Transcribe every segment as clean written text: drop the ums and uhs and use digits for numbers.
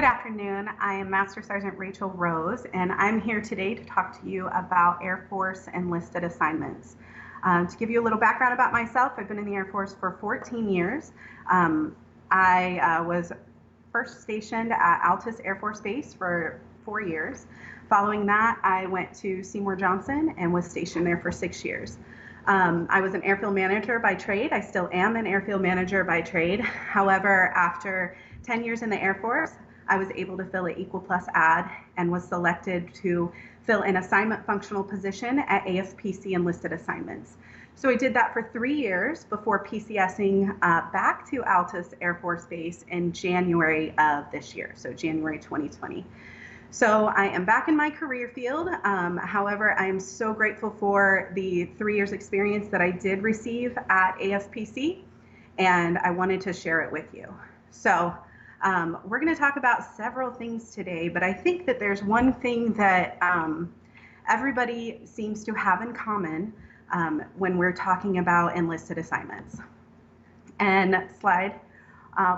Good afternoon. I am Master Sergeant Rachel Rose, and I'm here today to talk to you about Air Force enlisted assignments. To give you a little background about myself, I've been in the Air Force for 14 years. I was first stationed at Altus Air Force Base for 4 years. Following that, I went to Seymour Johnson and was stationed there for 6 years. I was an airfield manager by trade. I still am an airfield manager by trade. However, after 10 years in the Air Force, I was able to fill an Equal Plus ad and was selected to fill an assignment functional position at AFPC Enlisted Assignments. So I did that for 3 years before PCSing back to Altus Air Force Base in January of this year, so January 2020. So I am back in my career field. However, I am so grateful for the 3 years experience that I did receive at AFPC, and I wanted to share it with you. So we're going to talk about several things today, but I think that there's one thing that everybody seems to have in common when we're talking about enlisted assignments. And slide.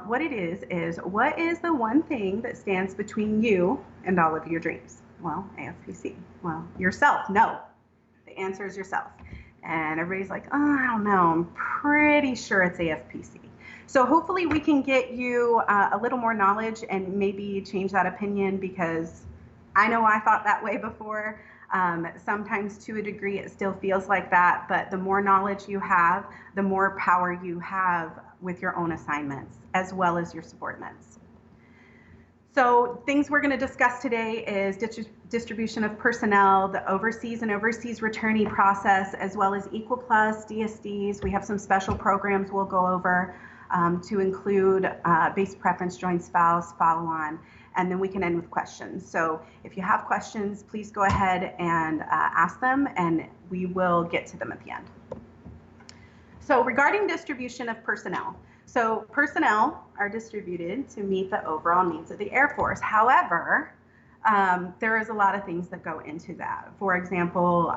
What it is what is the one thing that stands between you and all of your dreams? Well, AFPC. Well, yourself. No, the answer is yourself. And everybody's like, oh, I don't know. I'm pretty sure it's AFPC. So hopefully we can get you a little more knowledge and maybe change that opinion, because I know I thought that way before. Sometimes to a degree it still feels like that, but the more knowledge you have, the more power you have with your own assignments as well as your subordinates. So things we're going to discuss today is distribution of personnel, the overseas and overseas returnee process, as well as Equal Plus, DSDs. We have some special programs we'll go over to include base preference, joint spouse, follow-on, and then we can end with questions. So if you have questions, please go ahead and ask them, and we will get to them at the end. So regarding distribution of personnel, so personnel are distributed to meet the overall needs of the Air Force. However, there is a lot of things that go into that. For example,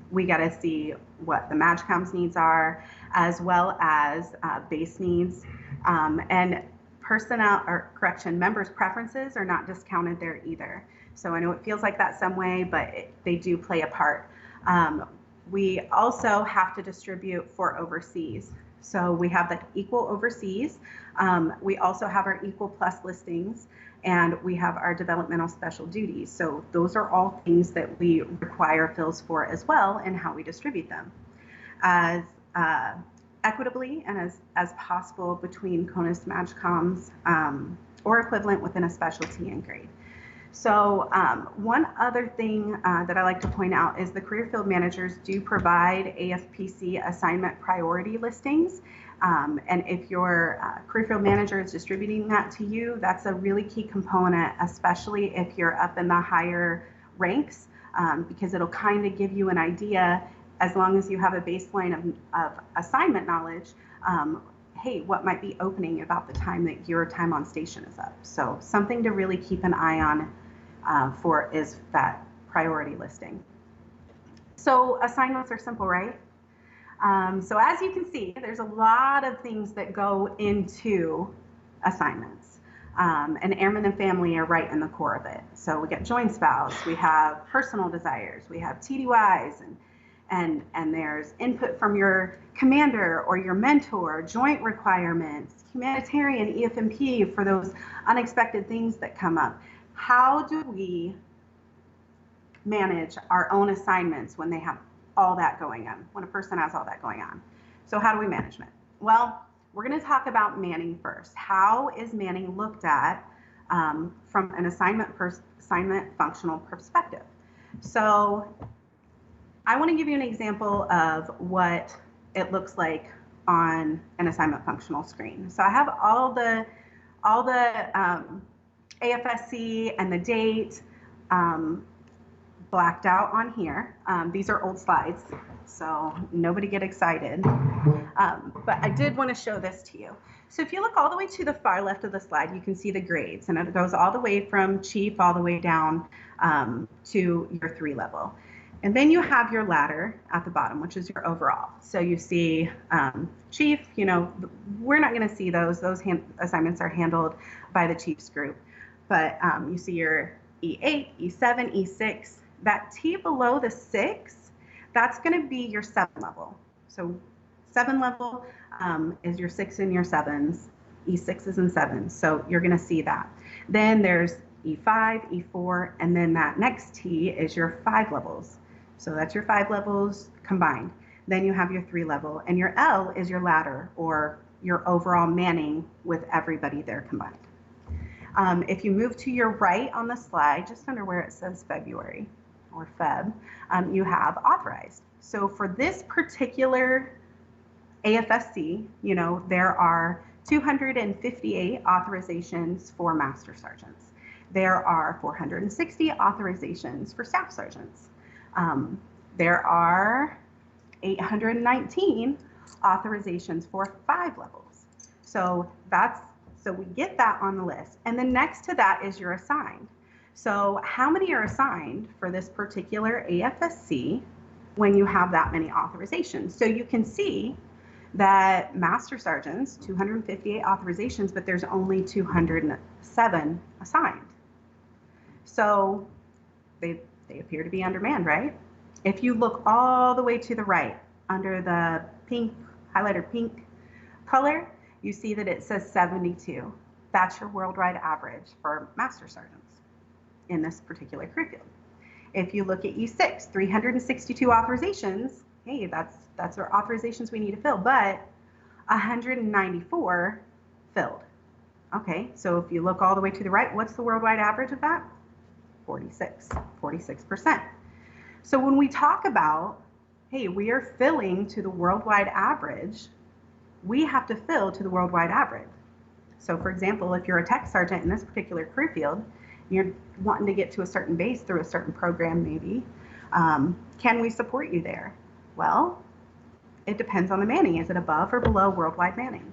we got to see what the MAJCOM's needs are, as well as base needs, and personnel, or correction, members' preferences are not discounted there either. So I know it feels like that some way, but they do play a part. We also have to distribute for overseas. So we have the equal overseas. We also have our Equal Plus listings, and we have our developmental special duties. So those are all things that we require fills for as well, and how we distribute them as equitably and as possible between CONUS MAJCOMs or equivalent within a specialty and grade. So one other thing that I like to point out is the career field managers do provide AFPC assignment priority listings. And if your career field manager is distributing that to you, that's a really key component, especially if you're up in the higher ranks, because it'll kind of give you an idea, as long as you have a baseline of assignment knowledge, hey, what might be opening about the time that your time on station is up. So something to really keep an eye on for is that priority listing. So assignments are simple, right? So as you can see, there's a lot of things that go into assignments. And airmen and family are right in the core of it. So we get joint spouse, we have personal desires, we have TDYs, and there's input from your commander or your mentor, joint requirements, humanitarian, EFMP for those unexpected things that come up. How do we manage our own assignments when they have all that going on, when a person has all that going on? So how do we manage it? Well, we're going to talk about manning first. How is manning looked at from an assignment functional perspective? So I want to give you an example of what it looks like on an assignment functional screen. So I have all the AFSC and the date blacked out on here. These are old slides, so nobody get excited. But I did want to show this to you. So if you look all the way to the far left of the slide, you can see the grades, and it goes all the way from chief all the way down to your 3 level. And then you have your ladder at the bottom, which is your overall. So you see chief, you know, we're not going to see those. Those assignments are handled by the chief's group. but you see your E8, E7, E6. That T below the 6, that's going to be your 7 level. So 7 level is your 6 and your 7s, E6s and 7s. So you're going to see that. Then there's E5, E4, and then that next T is your 5 levels. So that's your 5 levels combined. Then you have your 3 level, and your L is your ladder, or your overall manning with everybody there combined. If you move to your right on the slide, just under where it says February or Feb, you have authorized. So for this particular AFSC, you know, there are 258 authorizations for master sergeants. There are 460 authorizations for staff sergeants. There are 819 authorizations for 5 levels. So we get that on the list. And then next to that is your assigned. So how many are assigned for this particular AFSC when you have that many authorizations? So you can see that master sergeants, 258 authorizations, but there's only 207 assigned. So they appear to be undermanned, right? If you look all the way to the right, under the pink, highlighter pink color, you see that it says 72. That's your worldwide average for master sergeants in this particular career field. If you look at E6, 362 authorizations, hey, that's our authorizations we need to fill, but 194 filled. Okay, so if you look all the way to the right, what's the worldwide average of that? 46%. So when we talk about, hey, we are filling to the worldwide average, we have to fill to the worldwide average. So for example, if you're a tech sergeant in this particular career field, you're wanting to get to a certain base through a certain program maybe, can we support you there? Well, it depends on the manning. Is it above or below worldwide manning?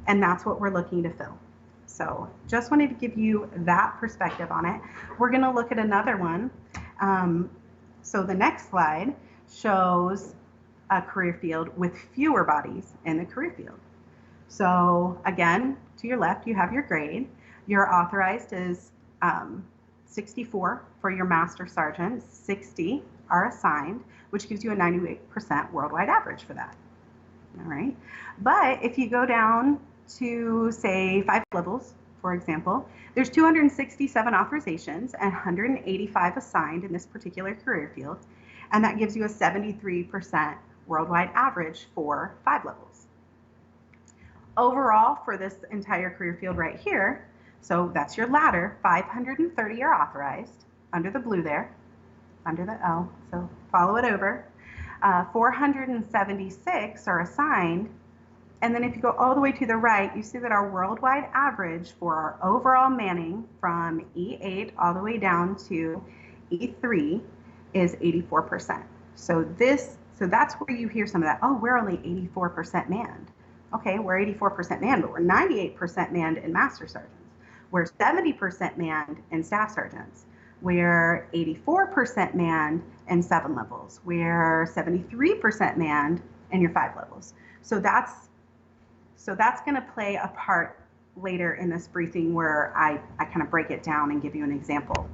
And that's what we're looking to fill. So just wanted to give you that perspective on it. We're going to look at another one. So the next slide shows a career field with fewer bodies in the career field. So again, to your left, you have your grade. Your authorized is 64 for your master sergeants, 60 are assigned, which gives you a 98% worldwide average for that. All right. But if you go down to say 5 levels, for example, there's 267 authorizations and 185 assigned in this particular career field. And that gives you a 73% worldwide average for 5 levels. Overall, for this entire career field right here, so that's your ladder, 530 are authorized, under the blue there, under the L, so follow it over. 476 are assigned, and then if you go all the way to the right, you see that our worldwide average for our overall manning from E8 all the way down to E3 is 84%. So that's where you hear some of that, oh, we're only 84% manned. Okay, we're 84% manned, but we're 98% manned in master sergeants. We're 70% manned in staff sergeants. We're 84% manned in 7 levels. We're 73% manned in your 5 levels. So that's going to play a part later in this briefing where I kind of break it down and give you an example.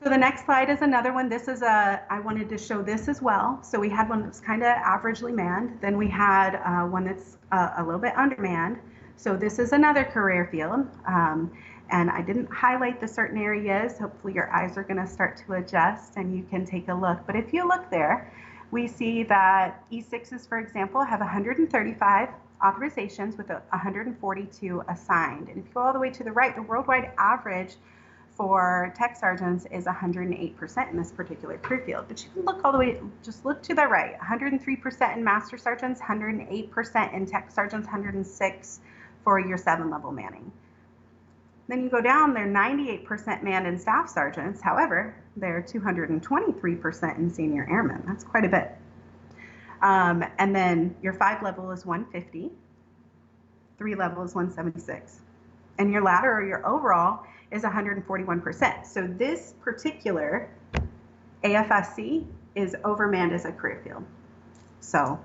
So the next slide is another one. This is I wanted to show this as well. So we had one that's kind of averagely manned. Then we had one that's a little bit undermanned. So this is another career field. And I didn't highlight the certain areas. Hopefully your eyes are going to start to adjust and you can take a look. But if you look there, we see that E6s, for example, have 135 authorizations with 142 assigned. And if you go all the way to the right, the worldwide average for tech sergeants is 108% in this particular career field. But you can look all the way, just look to the right, 103% in master sergeants, 108% in tech sergeants, 106 for your 7-level manning. Then you go down, they're 98% manned in staff sergeants. However, they're 223% in senior airmen. That's quite a bit. And then your 5 level is 150, 3 level is 176. And your ladder or your overall is 141%. So this particular AFSC is overmanned as a career field. So,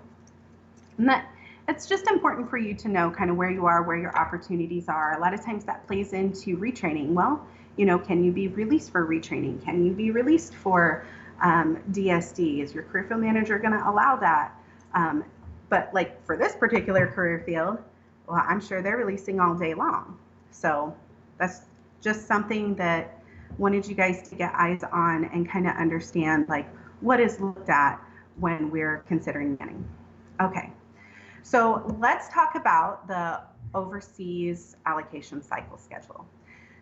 it's just important for you to know kind of where you are, where your opportunities are. A lot of times that plays into retraining. Well, you know, can you be released for retraining? Can you be released for DSD? Is your career field manager going to allow that? But like for this particular career field, well, I'm sure they're releasing all day long. So that's just something that wanted you guys to get eyes on and kind of understand like what is looked at when we're considering manning. Okay, so let's talk about the overseas allocation cycle schedule.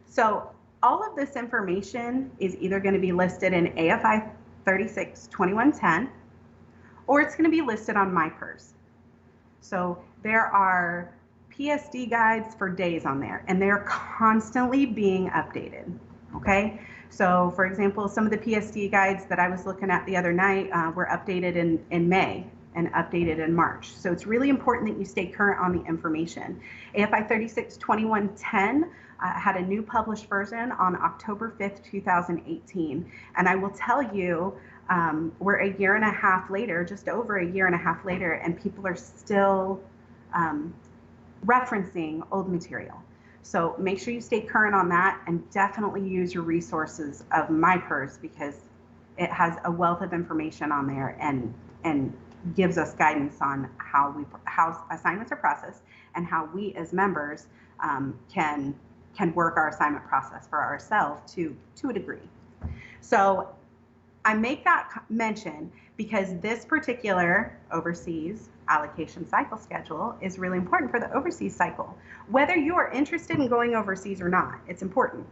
So all of this information is either going to be listed in AFI 36-2110 or it's going to be listed on MyPERS. So there are PSD guides for days on there, and they're constantly being updated, okay? So for example, some of the PSD guides that I was looking at the other night were updated in May and updated in March. So it's really important that you stay current on the information. AFI 36-2110 had a new published version on October 5th, 2018. And I will tell you, we're a year and a half later, just over a year and a half later, and people are still referencing old material. So make sure you stay current on that and definitely use your resources of MyPERS because it has a wealth of information on there and gives us guidance on how assignments are processed and how we as members can work our assignment process for ourselves to a degree. So I make that mention because this particular overseas allocation cycle schedule is really important for the overseas cycle. Whether you are interested in going overseas or not, it's important.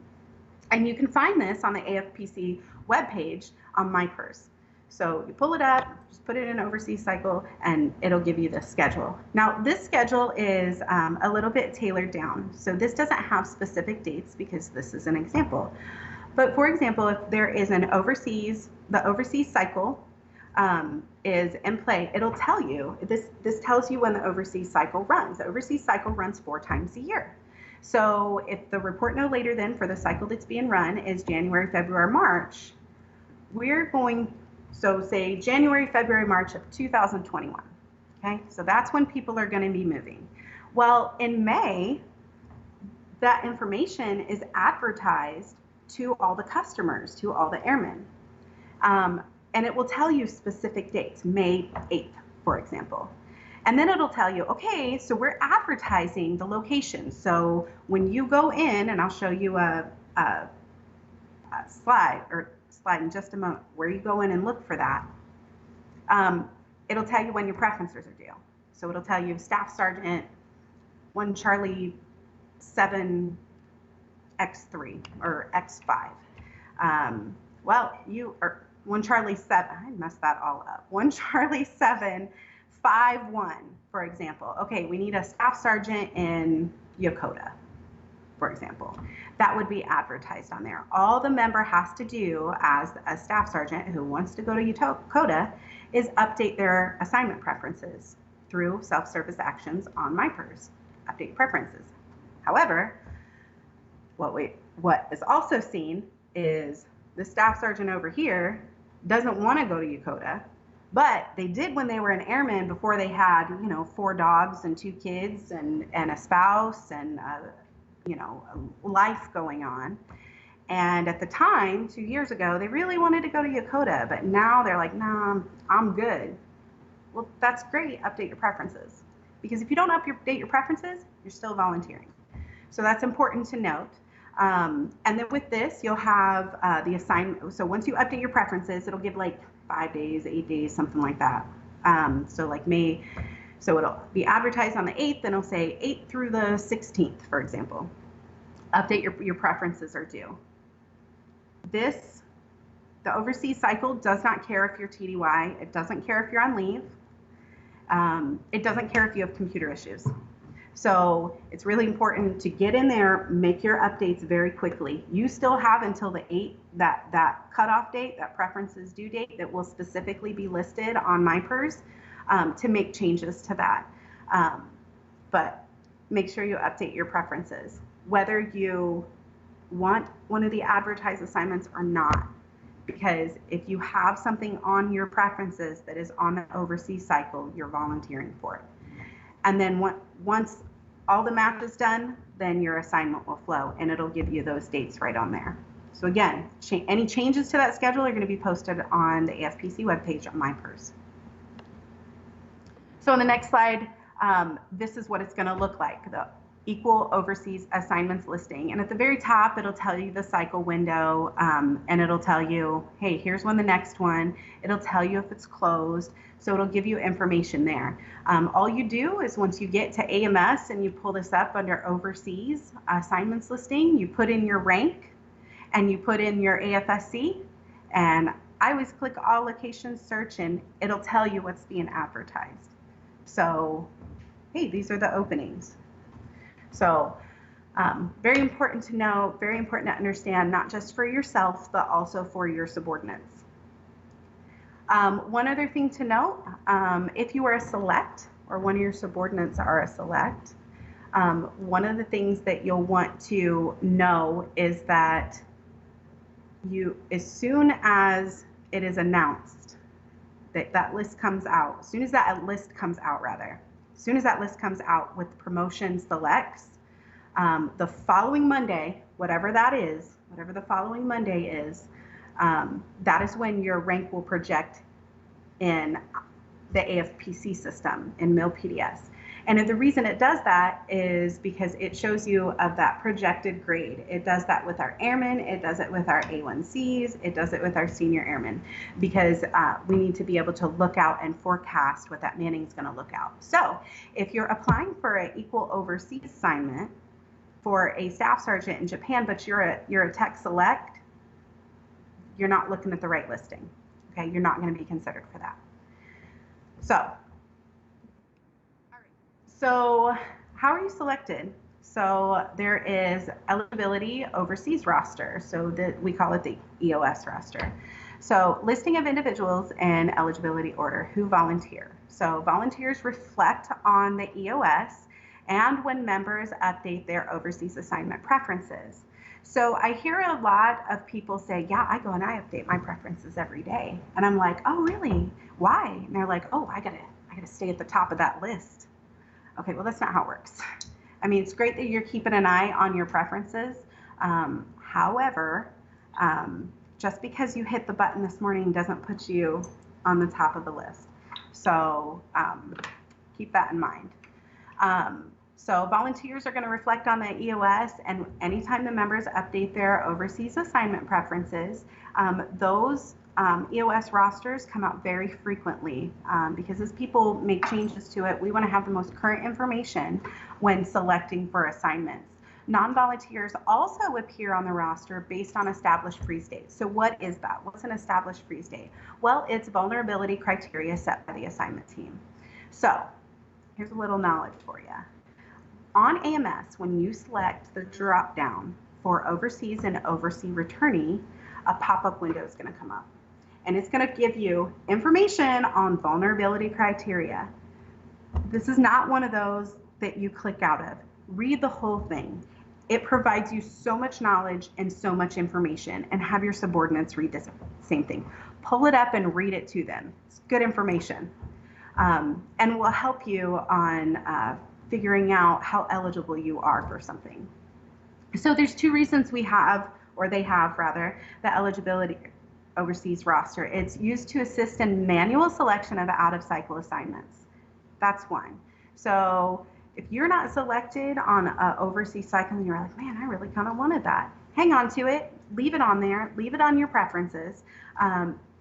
And you can find this on the AFPC webpage on MyPERS. So you pull it up, just put it in overseas cycle, and it'll give you the schedule. Now, this schedule is a little bit tailored down. So this doesn't have specific dates because this is an example. But for example, if there is the overseas cycle is in play, it'll tell you, this tells you when the overseas cycle runs. The overseas cycle runs 4 times a year. So if the report no later than for the cycle that's being run is January, February, March, we're going, so say January, February, March of 2021, okay? So that's when people are gonna be moving. Well, in May, that information is advertised to all the customers, to all the airmen. And it will tell you specific dates, May 8th, for example. And then it'll tell you, okay, so we're advertising the location. So when you go in, and I'll show you a slide in just a moment, where you go in and look for that, it'll tell you when your preferences are due. So it'll tell you Staff Sergeant 1 Charlie 7 X3 or X5. Well, you are 1 Charlie 7, I messed that all up. 1 Charlie 7 5 1, for example. Okay, we need a Staff Sergeant in Yokota, for example. That would be advertised on there. All the member has to do as a Staff Sergeant who wants to go to Yokota is update their assignment preferences through self-service actions on MyPERS. Update preferences. However, what is also seen is the Staff Sergeant over here doesn't want to go to Yokota, but they did when they were an airman before they had, 4 dogs and 2 kids and a spouse and, a life going on. And at the time, 2 years ago, they really wanted to go to Yokota, but now they're like, nah, I'm good. Well, that's great. Update your preferences. Because if you don't update your preferences, you're still volunteering. So that's important to note. And then with this, you'll have the assignment. So once you update your preferences, it'll give like 5 days, 8 days, something like that. So like May, so it'll be advertised on the 8th, and it'll say 8th through the 16th, for example. Update your preferences are due. The overseas cycle does not care if you're TDY. It doesn't care if you're on leave. It doesn't care if you have computer issues. So it's really important to get in there, make your updates very quickly. You still have until the 8th, that cutoff date, that preferences due date that will specifically be listed on MyPERS to make changes to that. But make sure you update your preferences, whether you want one of the advertised assignments or not. Because if you have something on your preferences that is on the overseas cycle, you're volunteering for it. And then once all the math is done, then your assignment will flow, and it'll give you those dates right on there. So again, any changes to that schedule are going to be posted on the AFPC webpage on MyPERS. So in the next slide, this is what it's going to look like, the equal overseas assignments listing. And at the very top, it'll tell you the cycle window, and it'll tell you, hey, here's when the next one. It'll tell you if it's closed. So it'll give you information there. All you do is once you get to AMS and you pull this up under overseas assignments listing, you put in your rank and you put in your AFSC, and I always click all locations search and it'll tell you what's being advertised. So, hey, these are the openings. So very important to know, very important to understand, not just for yourself, but also for your subordinates. One other thing to note, if you are a select or one of your subordinates are a select, one of the things that you'll want to know is that as soon as it is announced that list comes out, as soon as that list comes out with promotion selects, the following Monday, whatever the following Monday is, that is when your rank will project in the AFPC system in MilPDS. And the reason it does that is because it shows you of that projected grade. It does that with our airmen, it does it with our A1Cs, it does it with our senior airmen, because we need to be able to look out and forecast what that Manning is going to look out. So if you're applying for an equal overseas assignment for a staff sergeant in Japan, but you're a tech select, you're not looking at the right listing. Okay, you're not going to be considered for that. So how are you selected? So there is eligibility overseas roster. So we call it the EOS roster. So listing of individuals in eligibility order who volunteer. So volunteers reflect on the EOS and when members update their overseas assignment preferences. So I hear a lot of people say, yeah, I go and I update my preferences every day. And I'm like, oh, really? Why? And they're like, oh, I gotta stay at the top of that list. Okay, well, that's not how it works. I mean, it's great that you're keeping an eye on your preferences. However, just because you hit the button this morning doesn't put you on the top of the list. So keep that in mind. So volunteers are going to reflect on the EOS, and anytime the members update their overseas assignment preferences, those EOS rosters come out very frequently because as people make changes to it, we want to have the most current information when selecting for assignments. Non-volunteers also appear on the roster based on established freeze dates. So what is that? What's an established freeze date? Well, it's vulnerability criteria set by the assignment team. So here's a little knowledge for you. On AMS, when you select the drop down for overseas and overseas returnee, a pop-up window is going to come up. And it's going to give you information on vulnerability criteria. This is not one of those that you click out of. Read the whole thing. It provides you so much knowledge and so much information, and have your subordinates read this same thing. Pull it up and read it to them. It's good information. And will help you on figuring out how eligible you are for something. So there's two reasons we have, or they have rather, the eligibility overseas roster. It's used to assist in manual selection of out-of-cycle assignments. That's one. So if you're not selected on an overseas cycle and you're like, man, I really kind of wanted that, hang on to it, leave it on there, leave it on your preferences,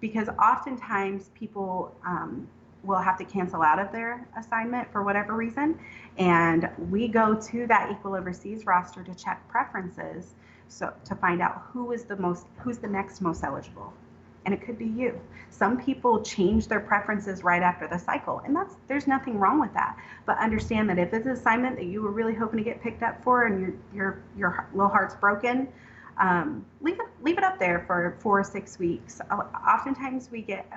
because oftentimes people will have to cancel out of their assignment for whatever reason, and we go to that equal overseas roster to check preferences, so to find out who's the next most eligible. And it could be you. Some people change their preferences right after the cycle, and there's nothing wrong with that. But understand that if it's an assignment that you were really hoping to get picked up for and your little heart's broken, leave it up there for 4 or 6 weeks. Oftentimes we get,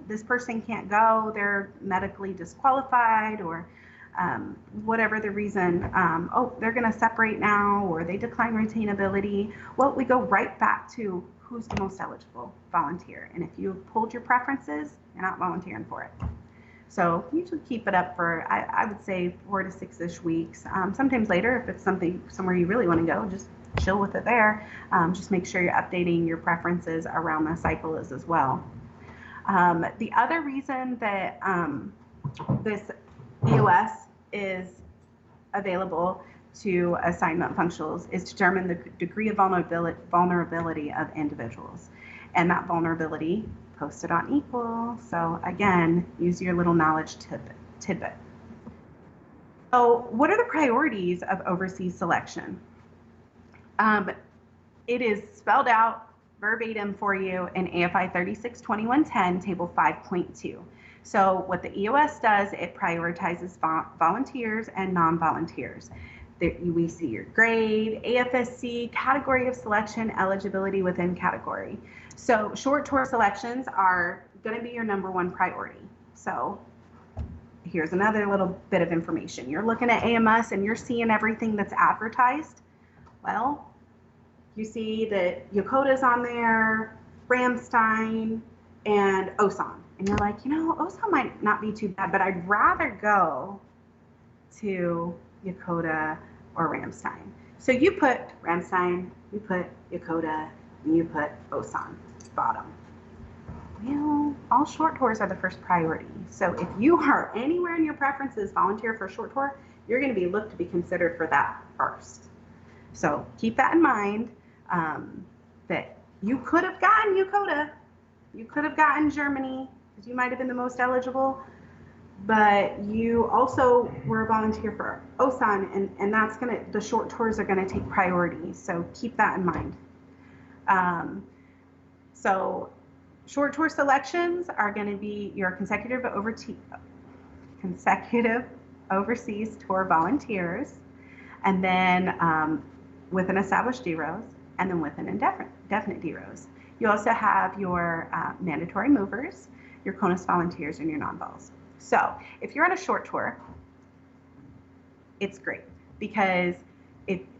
this person can't go, they're medically disqualified, or whatever the reason, they're going to separate now, or they decline retainability. Well, we go right back to who's the most eligible, volunteer. And if you pulled your preferences, you're not volunteering for it. So usually keep it up for, I would say 4 to 6-ish weeks. Sometimes later, if it's somewhere you really want to go, just chill with it there. Just make sure you're updating your preferences around the cycle as well. The other reason that this EOS is available to assignment functionals is to determine the degree of vulnerability of individuals. And that vulnerability posted on equal. So again, use your little knowledge tidbit. So what are the priorities of overseas selection? It is spelled out verbatim for you in AFI 362110, table 5.2. So what the EOS does, it prioritizes volunteers and non-volunteers. We see your grade, AFSC, category of selection, eligibility within category. So short tour selections are going to be your #1 priority. So here's another little bit of information. You're looking at AMS and you're seeing everything that's advertised. Well, you see that Yokota's on there, Ramstein, and Osan. And you're like, Osan might not be too bad, but I'd rather go to Yokota or Ramstein. So you put Ramstein, you put Yokota, and you put Osan, bottom. Well, all short tours are the first priority. So if you are anywhere in your preferences volunteer for a short tour, you're going to be looked to be considered for that first. So keep that in mind, that you could have gotten Yokota, you could have gotten Germany, because you might have been the most eligible, but you also were a volunteer for Osan, and that's the short tours are gonna take priority, so keep that in mind. So short tour selections are gonna be your consecutive overseas tour volunteers, and then with an established DROs, and then with an indefinite DROs. You also have your mandatory movers, your CONUS volunteers, and your non-vols. So if you're on a short tour, it's great, because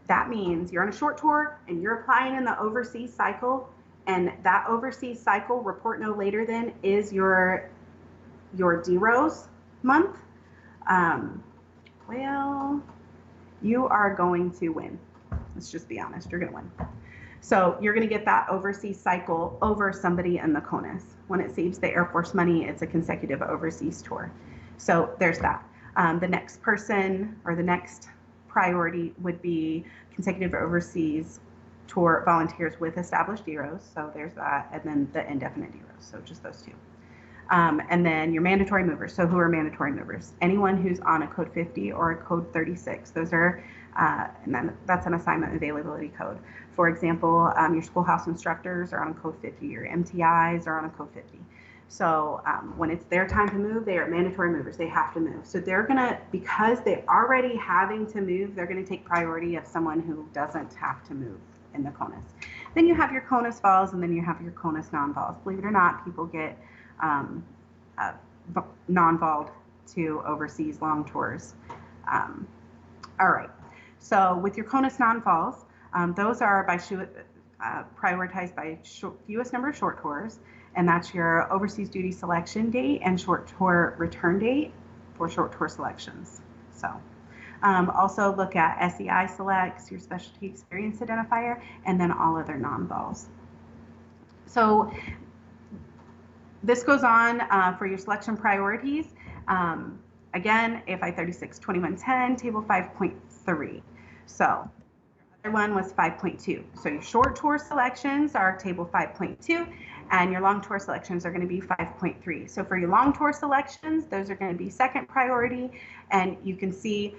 that means you're on a short tour and you're applying in the overseas cycle, and that overseas cycle report no later than is your DROs month. Well, you are going to win. Let's just be honest, you're going to win. So you're going to get that overseas cycle over somebody in the CONUS. When it saves the Air Force money, it's a consecutive overseas tour. So there's that. The next person, or the next priority, would be consecutive overseas tour volunteers with established DROs. So there's that, and then the indefinite DROs. So just those two. And then your mandatory movers. So who are mandatory movers? Anyone who's on a code 50 or a code 36. Those are, and then that's an assignment availability code. For example, your schoolhouse instructors are on a code 50. Your MTIs are on a code 50. So when it's their time to move, they are mandatory movers. They have to move. So they're gonna, because they're already having to move, they're gonna take priority of someone who doesn't have to move in the CONUS. Then you have your CONUS vols, and then you have your CONUS non-vols. Believe it or not, people get non-volled to overseas long tours. All right, so with your CONUS non-vols, those are by prioritized by fewest number of short tours, and that's your overseas duty selection date and short tour return date for short tour selections. So also look at SEI selects, your specialty experience identifier, and then all other non-vols. So this goes on for your selection priorities. Again, AFI 362110, table 5.3. So your other one was 5.2. So your short tour selections are table 5.2, and your long tour selections are going to be 5.3. So for your long tour selections, those are going to be second priority, and you can see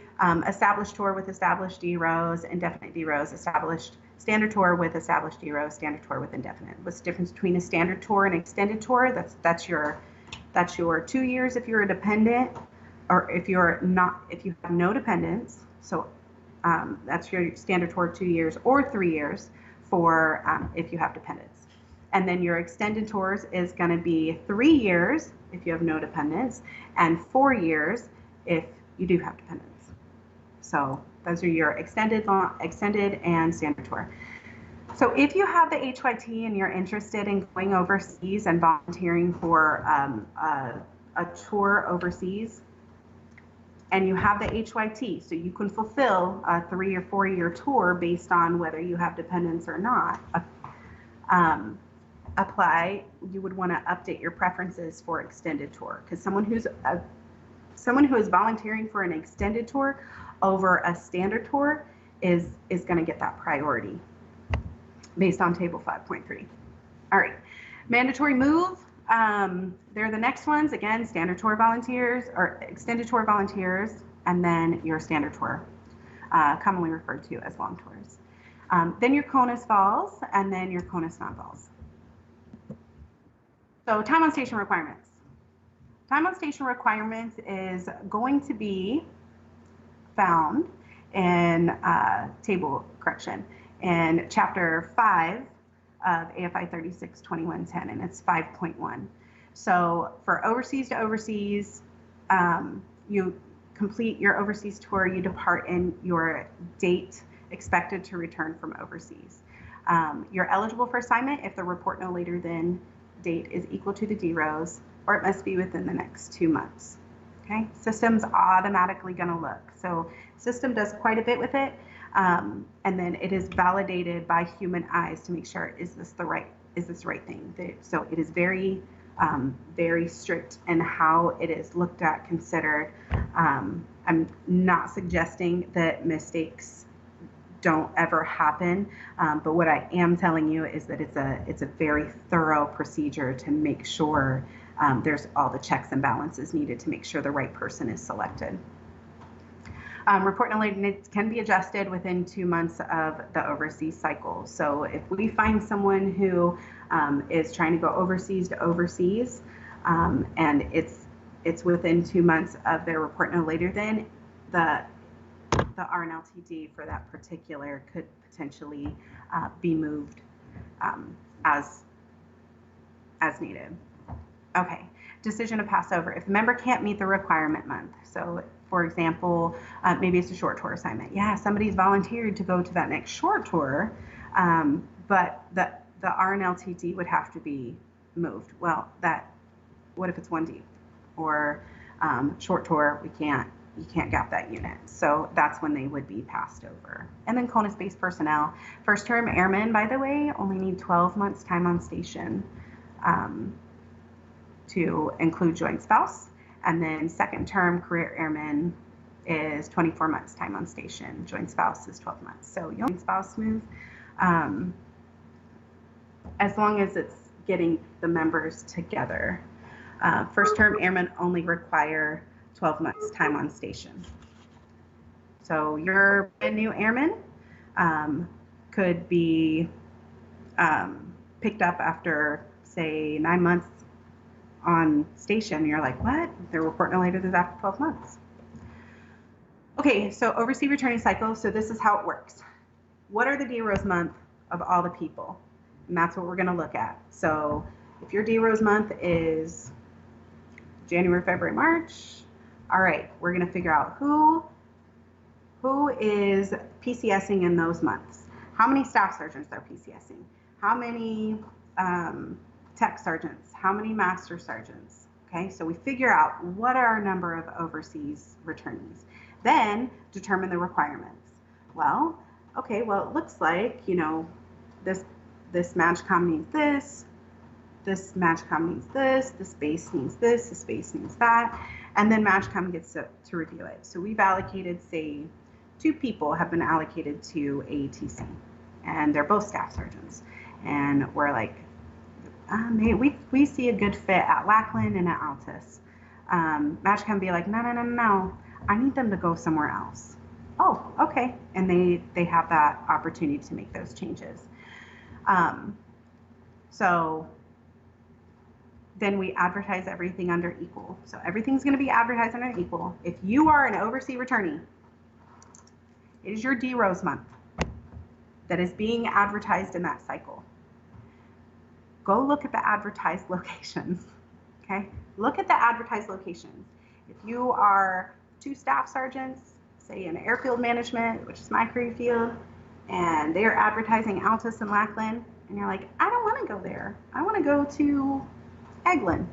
established tour with established DROs, indefinite DROs, established standard tour with established DROs, standard tour with indefinite. What's the difference between a standard tour and extended tour? That's your 2 years if you're a dependent, or if you have no dependents. So that's your standard tour, 2 years, or 3 years for if you have dependents. And then your extended tours is going to be 3 years if you have no dependents, and 4 years if you do have dependents. So those are your extended and standard tour. So if you have the HYT and you're interested in going overseas and volunteering for a tour overseas and you have the HYT, so you can fulfill a 3 or 4 year tour based on whether you have dependents or not, apply, you would want to update your preferences for extended tour, because someone who is volunteering for an extended tour over a standard tour is going to get that priority based on table 5.3. All right, mandatory move. They're the next ones. Again, standard tour volunteers or extended tour volunteers, and then your standard tour, commonly referred to as long tours. Then your CONUS falls, and then your CONUS non-falls. So time on station requirements. Time on station requirements is going to be found in in chapter 5 of AFI 362110, and it's 5.1. So for overseas to overseas, you complete your overseas tour, you depart in your date expected to return from overseas. You're eligible for assignment if the report no later than date is equal to the DROs, or it must be within the next 2 months. Okay, system's automatically going to look. So system does quite a bit with it, and then it is validated by human eyes to make sure is this the right thing. So it is very very strict in how it is looked at, considered. I'm not suggesting that mistakes don't ever happen, but what I am telling you is that it's a very thorough procedure to make sure there's all the checks and balances needed to make sure the right person is selected. Report no later than can be adjusted within 2 months of the overseas cycle. So if we find someone who is trying to go overseas to overseas, and it's within 2 months of their report no later than, the RNLTD for that particular could potentially be moved as needed. Okay, decision to pass over. If the member can't meet the requirement month, so for example, maybe it's a short tour assignment. Yeah, somebody's volunteered to go to that next short tour, but the RNLTD would have to be moved. Well, what if it's 1D or short tour? You can't gap that unit. So that's when they would be passed over. And then CONUS-based personnel. First term airmen, by the way, only need 12 months time on station to include joint spouse. And then second term career airmen is 24 months time on station. Joint spouse is 12 months. So you'll joint spouse move as long as it's getting the members together. First term airmen only require 12 months time on station. So your brand new airman could be picked up after, say, 9 months on station. You're like, what? They're reporting no later than after 12 months. Okay, so overseas returning cycle. So this is how it works. What are the DROs month of all the people? And that's what we're going to look at. So if your DROs month is January, February, March, all right, we're going to figure out who is PCSing in those months. How many staff sergeants are PCSing? How many tech sergeants? How many master sergeants? Okay, so we figure out what are our number of overseas returnees. Then determine the requirements. Well, okay, well, it looks like, you know, this MAGCOM needs this MAGCOM needs this base needs this base needs that, and then MAGCOM gets to review it. So we've allocated, say, 2 people have been allocated to AETC, and they're both staff sergeants. And we're like, we see a good fit at Lackland and at Altus. MAGCOM be like, no, I need them to go somewhere else. Oh, okay. And they have that opportunity to make those changes. So then we advertise everything under equal. So everything's going to be advertised under equal. If you are an overseas returnee, it is your DROs month that is being advertised in that cycle. Go look at the advertised locations, okay? Look at the advertised locations. If you are 2 staff sergeants, say in airfield management, which is my career field, and they are advertising Altus and Lackland, and you're like, I don't want to go there. I want to go to Eglin.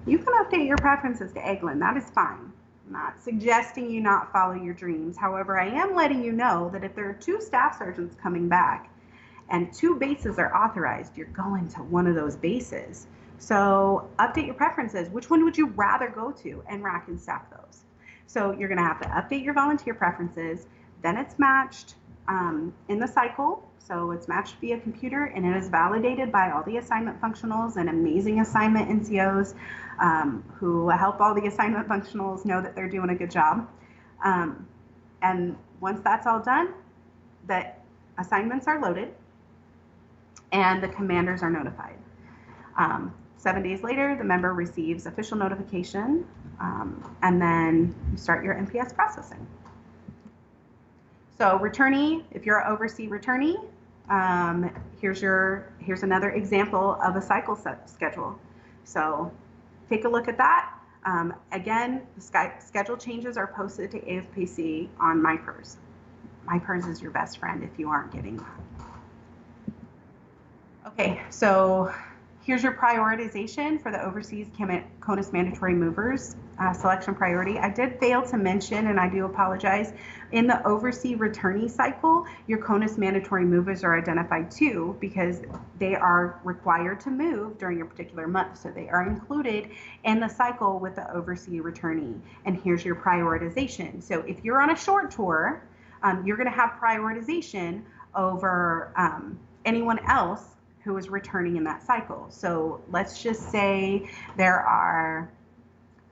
You can update your preferences to Eglin. That is fine. I'm not suggesting you not follow your dreams. However, I am letting you know that if there are 2 staff sergeants coming back and 2 bases are authorized, you're going to one of those bases. So update your preferences. Which one would you rather go to, and rack and staff those? So you're going to have to update your volunteer preferences. Then it's matched in the cycle. So it's matched via computer, and it is validated by all the assignment functionals and amazing assignment NCOs who help all the assignment functionals know that they're doing a good job. And once that's all done, the assignments are loaded and the commanders are notified. 7 days later, the member receives official notification, and then you start your NPS processing. So returnee, if you're an overseas returnee, here's another example of a cycle schedule. So take a look at that. Again, the schedule changes are posted to AFPC on MyPERS. MyPERS is your best friend if you aren't getting that. Okay, so here's your prioritization for the overseas CONUS mandatory movers selection priority. I did fail to mention, and I do apologize, in the overseas returnee cycle, your CONUS mandatory movers are identified too, because they are required to move during a particular month. So they are included in the cycle with the overseas returnee. And here's your prioritization. So if you're on a short tour, you're going to have prioritization over anyone else who is returning in that cycle. So let's just say there are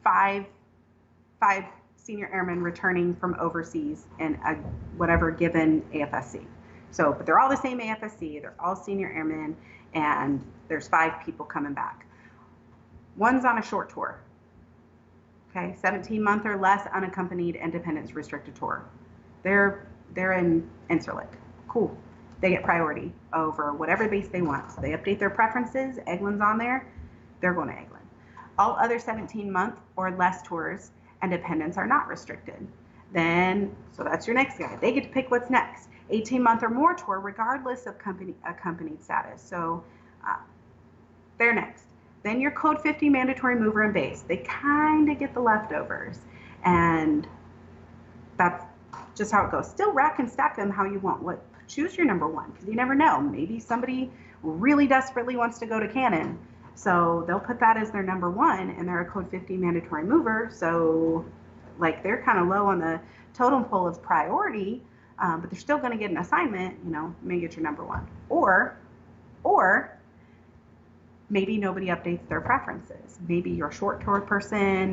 five senior airmen returning from overseas in a whatever given AFSC. So, but they're all the same AFSC, they're all senior airmen, and there's 5 people coming back. One's on a short tour, okay, 17-month or less unaccompanied independence restricted tour. They're in Enlisted. Cool. They get priority over whatever base they want. So they update their preferences, Eglin's on there, they're going to Eglin. All other 17-month or less tours and dependents are not restricted. Then, so that's your next guy. They get to pick what's next. 18-month or more tour, regardless of accompanied status. So they're next. Then your code 50 mandatory mover and base. They kind of get the leftovers. And that's just how it goes. Still rack and stack them how you want. Choose your number 1, because you never know. Maybe somebody really desperately wants to go to Cannon. So they'll put that as their number 1, and they're a code 50 mandatory mover. So like they're kind of low on the totem pole of priority, but they're still going to get an assignment. You know, may get your number 1. Or maybe nobody updates their preferences. Maybe you're a short tour person,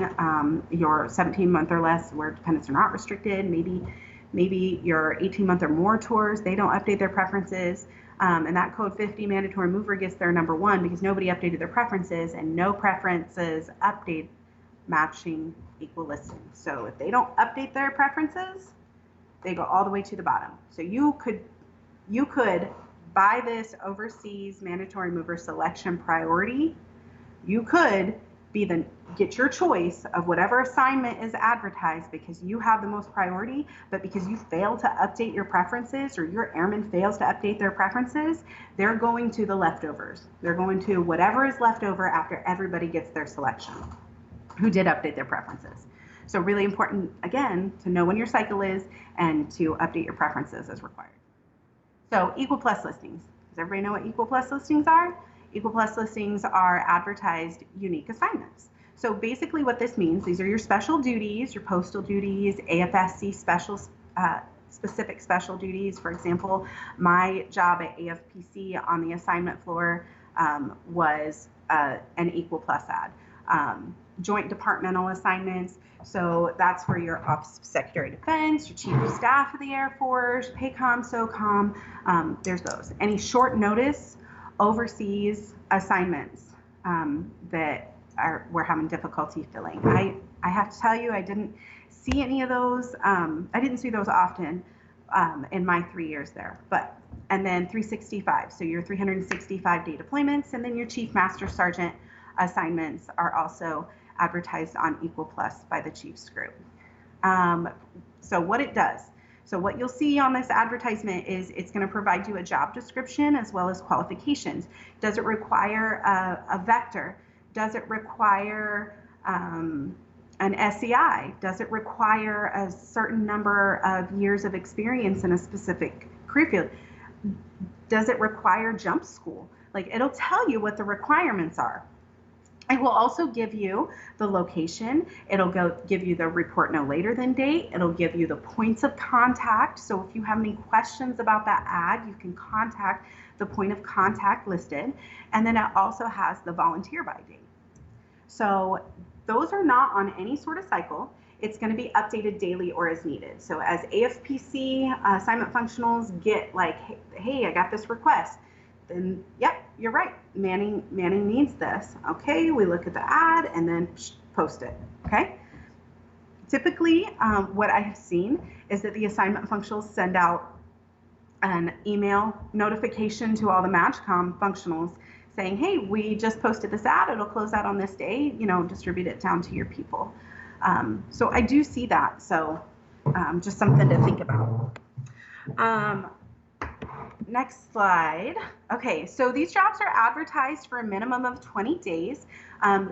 you're 17-month or less where dependents are not restricted. Maybe your 18-month or more tours, they don't update their preferences. And that code 50 mandatory mover gets their number 1 because nobody updated their preferences, and no preferences update matching equal listings. So if they don't update their preferences, they go all the way to the bottom. So you could buy this overseas mandatory mover selection priority. You could get your choice of whatever assignment is advertised because you have the most priority, but because you fail to update your preferences or your airman fails to update their preferences, they're going to the leftovers. They're going to whatever is left over after everybody gets their selection who did update their preferences. So really important, again, to know when your cycle is and to update your preferences as required. So equal plus listings. Does everybody know what equal plus listings are? Equal plus listings are advertised unique assignments. So basically what this means, these are your special duties, your postal duties, AFSC specific special duties. For example, my job at AFPC on the assignment floor was an equal plus ad. Joint departmental assignments. So that's for your Office of Secretary of Defense, your Chief of Staff of the Air Force, PACOM, SOCOM, there's those. Any short notice overseas assignments that we're having difficulty filling. I have to tell you, I didn't see any of those. I didn't see those often in my 3 years there. And then 365, so your 365-day deployments, and then your Chief Master Sergeant assignments are also advertised on Equal Plus by the Chiefs group. So what it does. So what you'll see on this advertisement is it's going to provide you a job description as well as qualifications. Does it require a vector Does it require an SEI? Does it require a certain number of years of experience in a specific career field? Does it require jump school? Like, it'll tell you what the requirements are. It will also give you the location. It'll give you the report no later than date. It'll give you the points of contact. So if you have any questions about that ad, you can contact the point of contact listed. And then it also has the volunteer by date. So those are not on any sort of cycle. It's going to be updated daily or as needed. So as AFPC assignment functionals get like, hey, I got this request, then yep, you're right. Manning needs this. Okay, we look at the ad and then post it. Okay. Typically, what I have seen is that the assignment functionals send out an email notification to all the MatchCom functionals saying, hey, we just posted this ad. It'll close out on this day. You know, distribute it down to your people. So I do see that. So just something to think about. Next slide. Okay, so these jobs are advertised for a minimum of 20 days.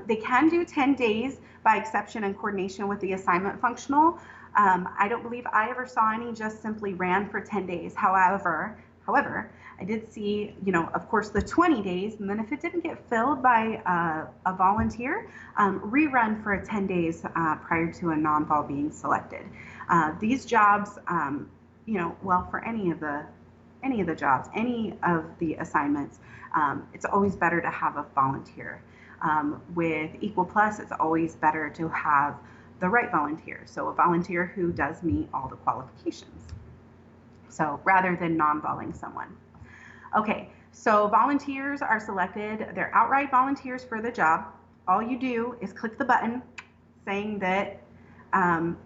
They can do 10 days by exception and coordination with the assignment functional. I don't believe I ever saw any just simply ran for 10 days. However, I did see, you know, of course, the 20 days, and then if it didn't get filled by a volunteer, rerun for 10 days prior to a non-vol being selected. These jobs, you know, well, for any of the jobs, any of the assignments, it's always better to have a volunteer. With Equal Plus, it's always better to have the right volunteer. So a volunteer who does meet all the qualifications. So rather than non-voling someone. Okay, so volunteers are selected. They're outright volunteers for the job. All you do is click the button saying that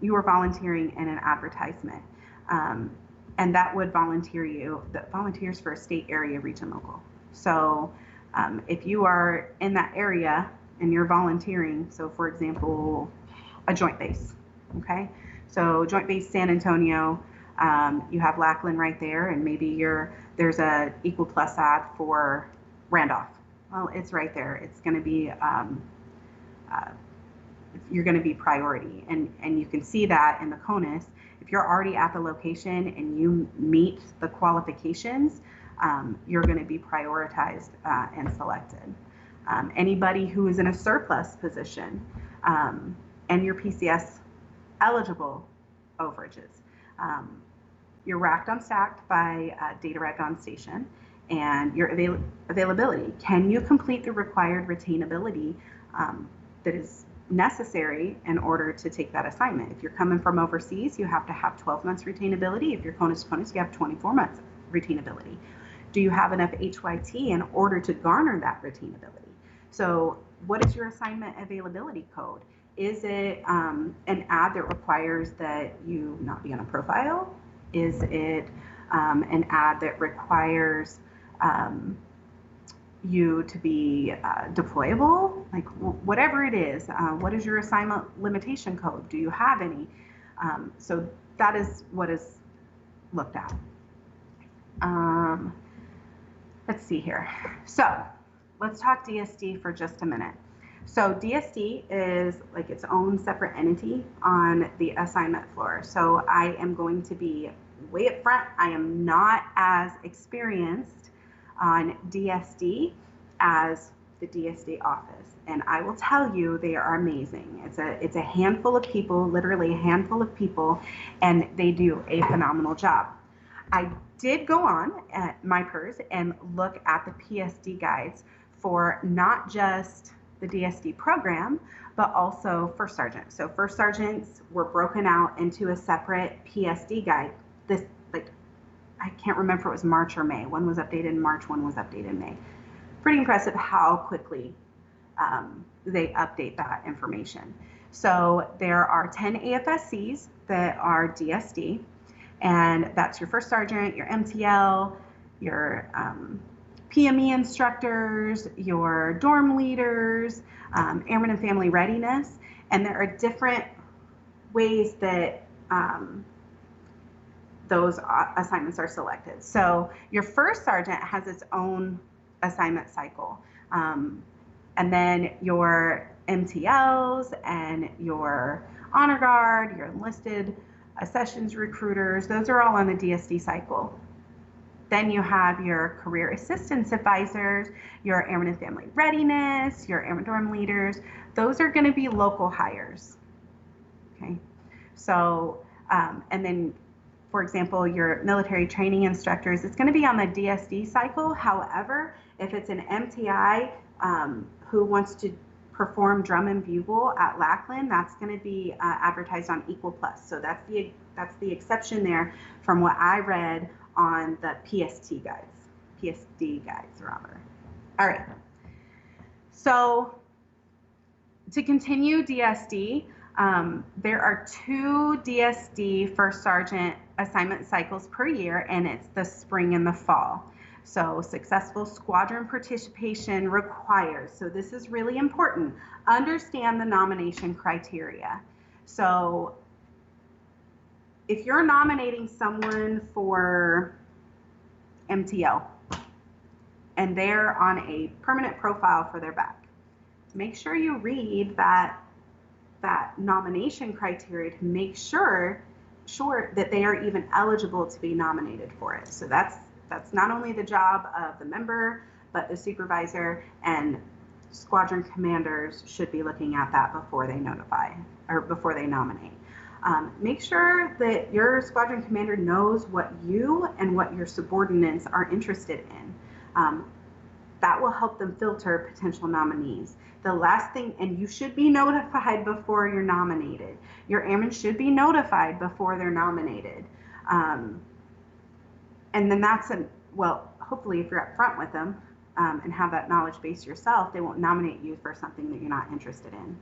you are volunteering in an advertisement. And that would volunteers for a state, area, region, local. So if you are in that area and you're volunteering, so for example, a joint base, okay? So joint base San Antonio, you have Lackland right there, and maybe there's a Equal Plus ad for Randolph. Well, it's right there. It's going to be, you're going to be priority, and you can see that in the CONUS. If you're already at the location and you meet the qualifications, you're going to be prioritized and selected. Anybody who is in a surplus position and your PCS eligible overages, you're racked on stacked by data rec on station, and your availability. Can you complete the required retainability that is necessary in order to take that assignment? If you're coming from overseas, you have to have 12 months retainability. If you're CONUS to CONUS, you have 24 months retainability. Do you have enough HYT in order to garner that retainability? So what is your assignment availability code? Is it an ad that requires that you not be on a profile? Is it an ad that requires you to be deployable? Like whatever it is, what is your assignment limitation code? Do you have any? So that is what is looked at. Let's see here. So let's talk DSD for just a minute. So DSD is like its own separate entity on the assignment floor. So I am going to be way up front. I am not as experienced on DSD as the DSD office. And I will tell you, they are amazing. It's a handful of people, literally a handful of people, and they do a phenomenal job. I did go on at MyPERS and look at the PSD guides for not just the DSD program, but also first sergeant. So first sergeants were broken out into a separate PSD guide. This, like, I can't remember if it was March or May. One was updated in March, one was updated in May. Pretty impressive how quickly they update that information. So there are 10 AFSCs that are DSD, and that's your first sergeant, your MTL, your PME instructors, your dorm leaders, airmen and family readiness, and there are different ways that those assignments are selected. So your first sergeant has its own assignment cycle. And then your MTLs and your honor guard, your enlisted accessions recruiters, those are all on the DSD cycle. Then you have your career assistance advisors, your airman and family readiness, your airman dorm leaders. Those are going to be local hires. Okay, so and then, for example, your military training instructors, it's going to be on the DSD cycle. However, if it's an MTI who wants to perform drum and bugle at Lackland, that's going to be advertised on Equal Plus. So that's the exception there from what I read on the PSD guides rather. All right. So to continue DSD, there are 2 DSD first sergeant assignment cycles per year, and it's the spring and the fall. So successful squadron participation requires, so this is really important, understand the nomination criteria. So if you're nominating someone for MTL and they're on a permanent profile for their back, make sure you read that nomination criteria to make sure that they are even eligible to be nominated for it. So that's not only the job of the member, but the supervisor and squadron commanders should be looking at that before they notify or before they nominate. Make sure that your squadron commander knows what you and what your subordinates are interested in. That will help them filter potential nominees. The last thing, and you should be notified before you're nominated. Your airmen should be notified before they're nominated. And then hopefully if you're up front with them and have that knowledge base yourself, they won't nominate you for something that you're not interested in.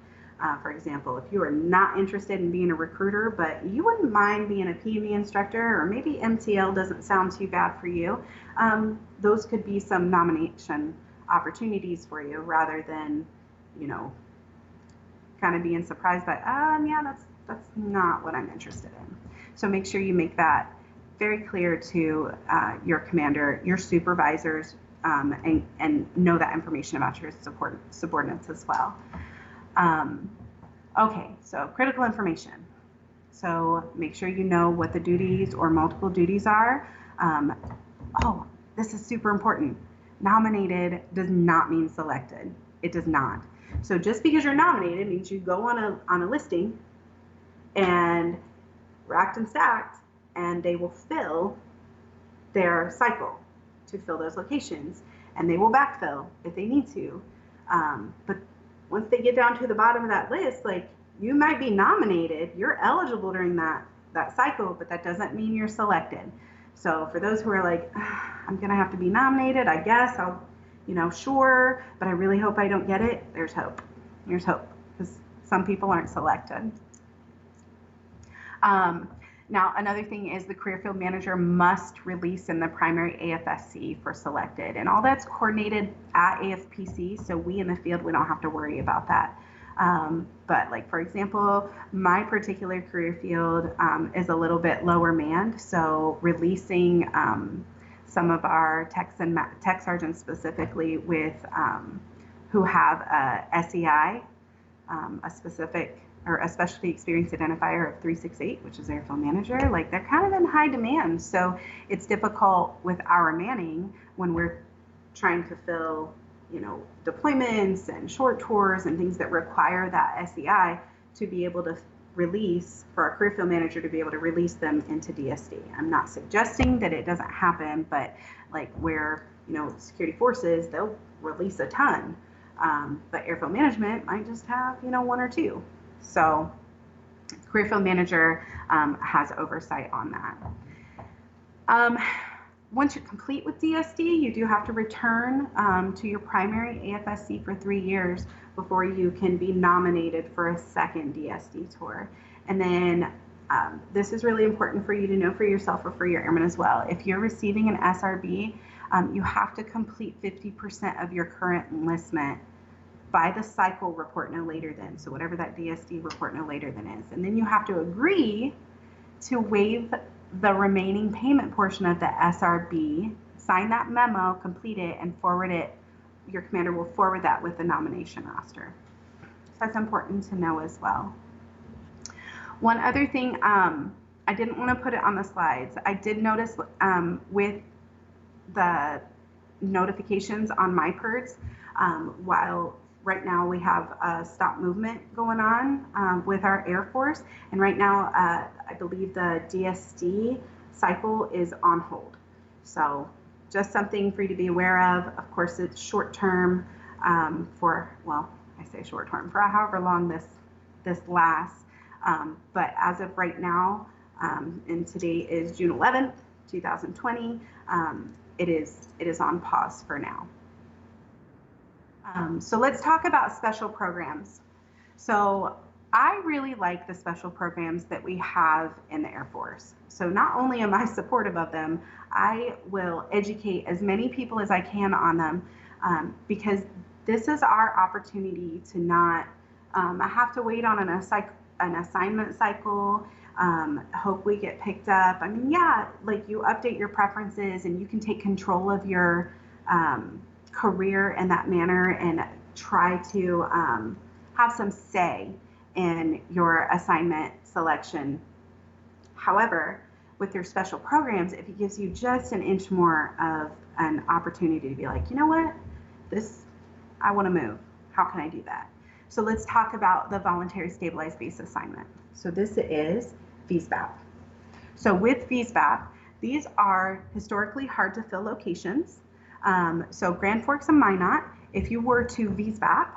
For example, if you are not interested in being a recruiter, but you wouldn't mind being a PV instructor, or maybe MTL doesn't sound too bad for you, those could be some nomination opportunities for you rather than, kind of being surprised by, yeah, that's not what I'm interested in. So make sure you make that very clear to your commander, your supervisors, and know that information about your subordinates as well. Okay, so critical information. So make sure you know what the duties or multiple duties are. Oh, this is super important. Nominated does not mean selected. It does not. So just because you're nominated means you go on a listing and racked and stacked, and they will fill their cycle to fill those locations, and they will backfill if they need to. But once they get down to the bottom of that list, like, you might be nominated, you're eligible during that cycle, but that doesn't mean you're selected. So for those who are like, I'm gonna have to be nominated, I guess I'll, sure, but I really hope I don't get it, there's hope. There's hope, because some people aren't selected. Now, another thing is the career field manager must release in the primary AFSC for selected, and all that's coordinated at AFPC, so we in the field, we don't have to worry about that. But like, for example, my particular career field is a little bit lower manned, so releasing some of our techs and tech sergeants specifically with who have a SEI, a specific or a specialty experience identifier of 368, which is airfield manager, like, they're kind of in high demand. So it's difficult with our manning when we're trying to fill, deployments and short tours and things that require that SEI to be able to release, for our career field manager to be able to release them into DSD. I'm not suggesting that it doesn't happen, but like where, security forces, they'll release a ton. But airfield management might just have, 1 or 2. So career field manager has oversight on that. Once you're complete with DSD, you do have to return to your primary AFSC for 3 years before you can be nominated for a second DSD tour. And then this is really important for you to know for yourself or for your airmen as well. If you're receiving an SRB, you have to complete 50% of your current enlistment by the cycle report no later than. So whatever that DSD report no later than is. And then you have to agree to waive the remaining payment portion of the SRB, sign that memo, complete it, and forward it your commander will forward that with the nomination roster. So that's important to know as well. One other thing, I didn't want to put it on the slides. I did notice with the notifications on MyPIRDs, while right now we have a stop movement going on with our Air Force, and right now I believe the DSD cycle is on hold. So just something for you to be aware of. Of course, it's short term for, well, I say short term, for however long this lasts. But as of right now, and today is June 11th, 2020, it is on pause for now. So let's talk about special programs. So I really like the special programs that we have in the Air Force. So not only am I supportive of them, I will educate as many people as I can on them, because this is our opportunity to not have to wait on an assignment cycle, hope we get picked up. I mean, yeah, like you update your preferences and you can take control of your career in that manner and try to have some say in your assignment selection. However, with your special programs, if it gives you just an inch more of an opportunity to be like, you know what, I want to move. How can I do that? So let's talk about the voluntary stabilized base assignment. So this is VSBAP. So with VSBAP, these are historically hard to fill locations. So Grand Forks and Minot, if you were to VSBAP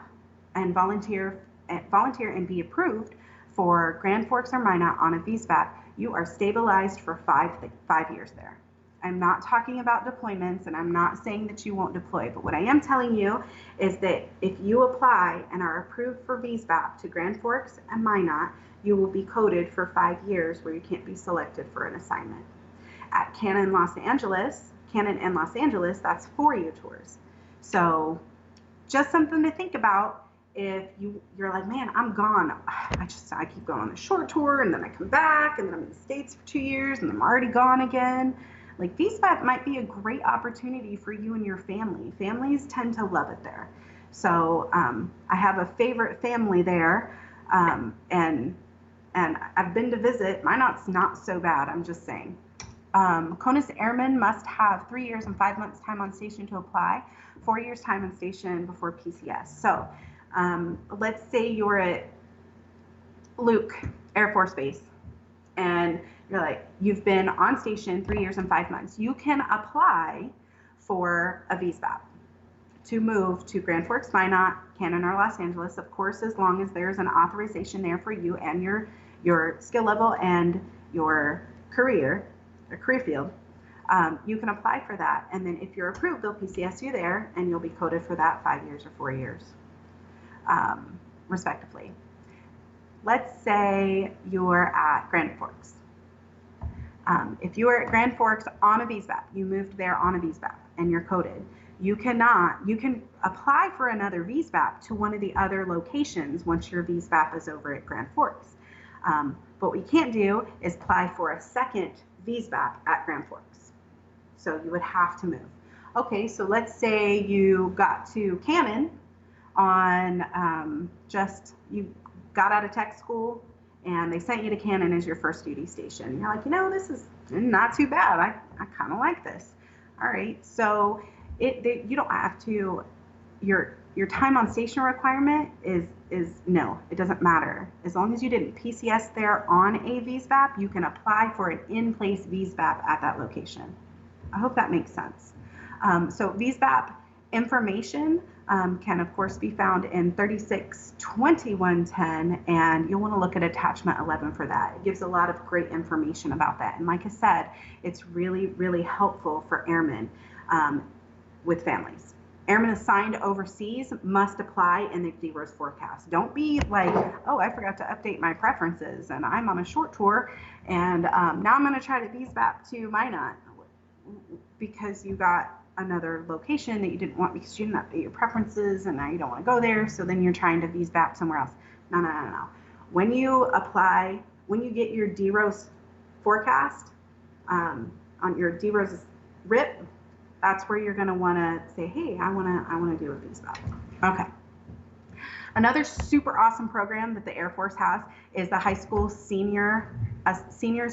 and volunteer and be approved for Grand Forks or Minot on a VSBAP, you are stabilized for five years there. I'm not talking about deployments, and I'm not saying that you won't deploy, but what I am telling you is that if you apply and are approved for VSBAP to Grand Forks and Minot, you will be coded for 5 years where you can't be selected for an assignment. At Cannon and Los Angeles, that's 4-year tours. So just something to think about if you're like, man, I'm gone. I keep going on a short tour and then I come back and then I'm in the States for 2 years and I'm already gone again. Like VSBAP might be a great opportunity for you and your family. Families tend to love it there. So I have a favorite family there, and I've been to visit. Minot's not so bad, I'm just saying. CONUS Airmen must have 3 years and 5 months time on station to apply, 4 years time on station before PCS. So let's say you're at Luke Air Force Base and you're like, you've been on station 3 years and 5 months. You can apply for a VSBAP to move to Grand Forks, Minot, Cannon, or Los Angeles, of course, as long as there's an authorization there for you and your skill level and your career field. You can apply for that. And then if you're approved, they'll PCS you there and you'll be coded for that 5 years or 4 years, respectively. Let's say you're at Grand Forks. If you are at Grand Forks on a VSBAP, you moved there on a VSBAP and you're coded, you can apply for another VSBAP to one of the other locations once your VSBAP is over at Grand Forks. What we can't do is apply for a second VSBAP at Grand Forks. So you would have to move. Okay, so let's say you got to Cannon on you got out of tech school and they sent you to Cannon as your first duty station. You're like, you know, this is not too bad. I kind of like this. All right, so you don't have to, your time on station requirement is nil. It doesn't matter. As long as you didn't PCS there on a VSBAP, you can apply for an in-place VSBAP at that location. I hope that makes sense. So VSBAP information can of course be found in 362110, and you'll want to look at attachment 11 for that. It gives a lot of great information about that. And like I said, it's really, really helpful for airmen with families. Airmen assigned overseas must apply in the DROS forecast. Don't be like, oh, I forgot to update my preferences and I'm on a short tour and now I'm going to try to VSBAP to Minot because you got another location that you didn't want because you didn't update your preferences and now you don't want to go there, so then you're trying to VSBAP somewhere else. No. When you apply, when you get your DROS forecast on your DROS RIP, that's where you're going to want to say, hey, I want to do a VSPOUS. Okay. Another super awesome program that the Air Force has is the High School Seniors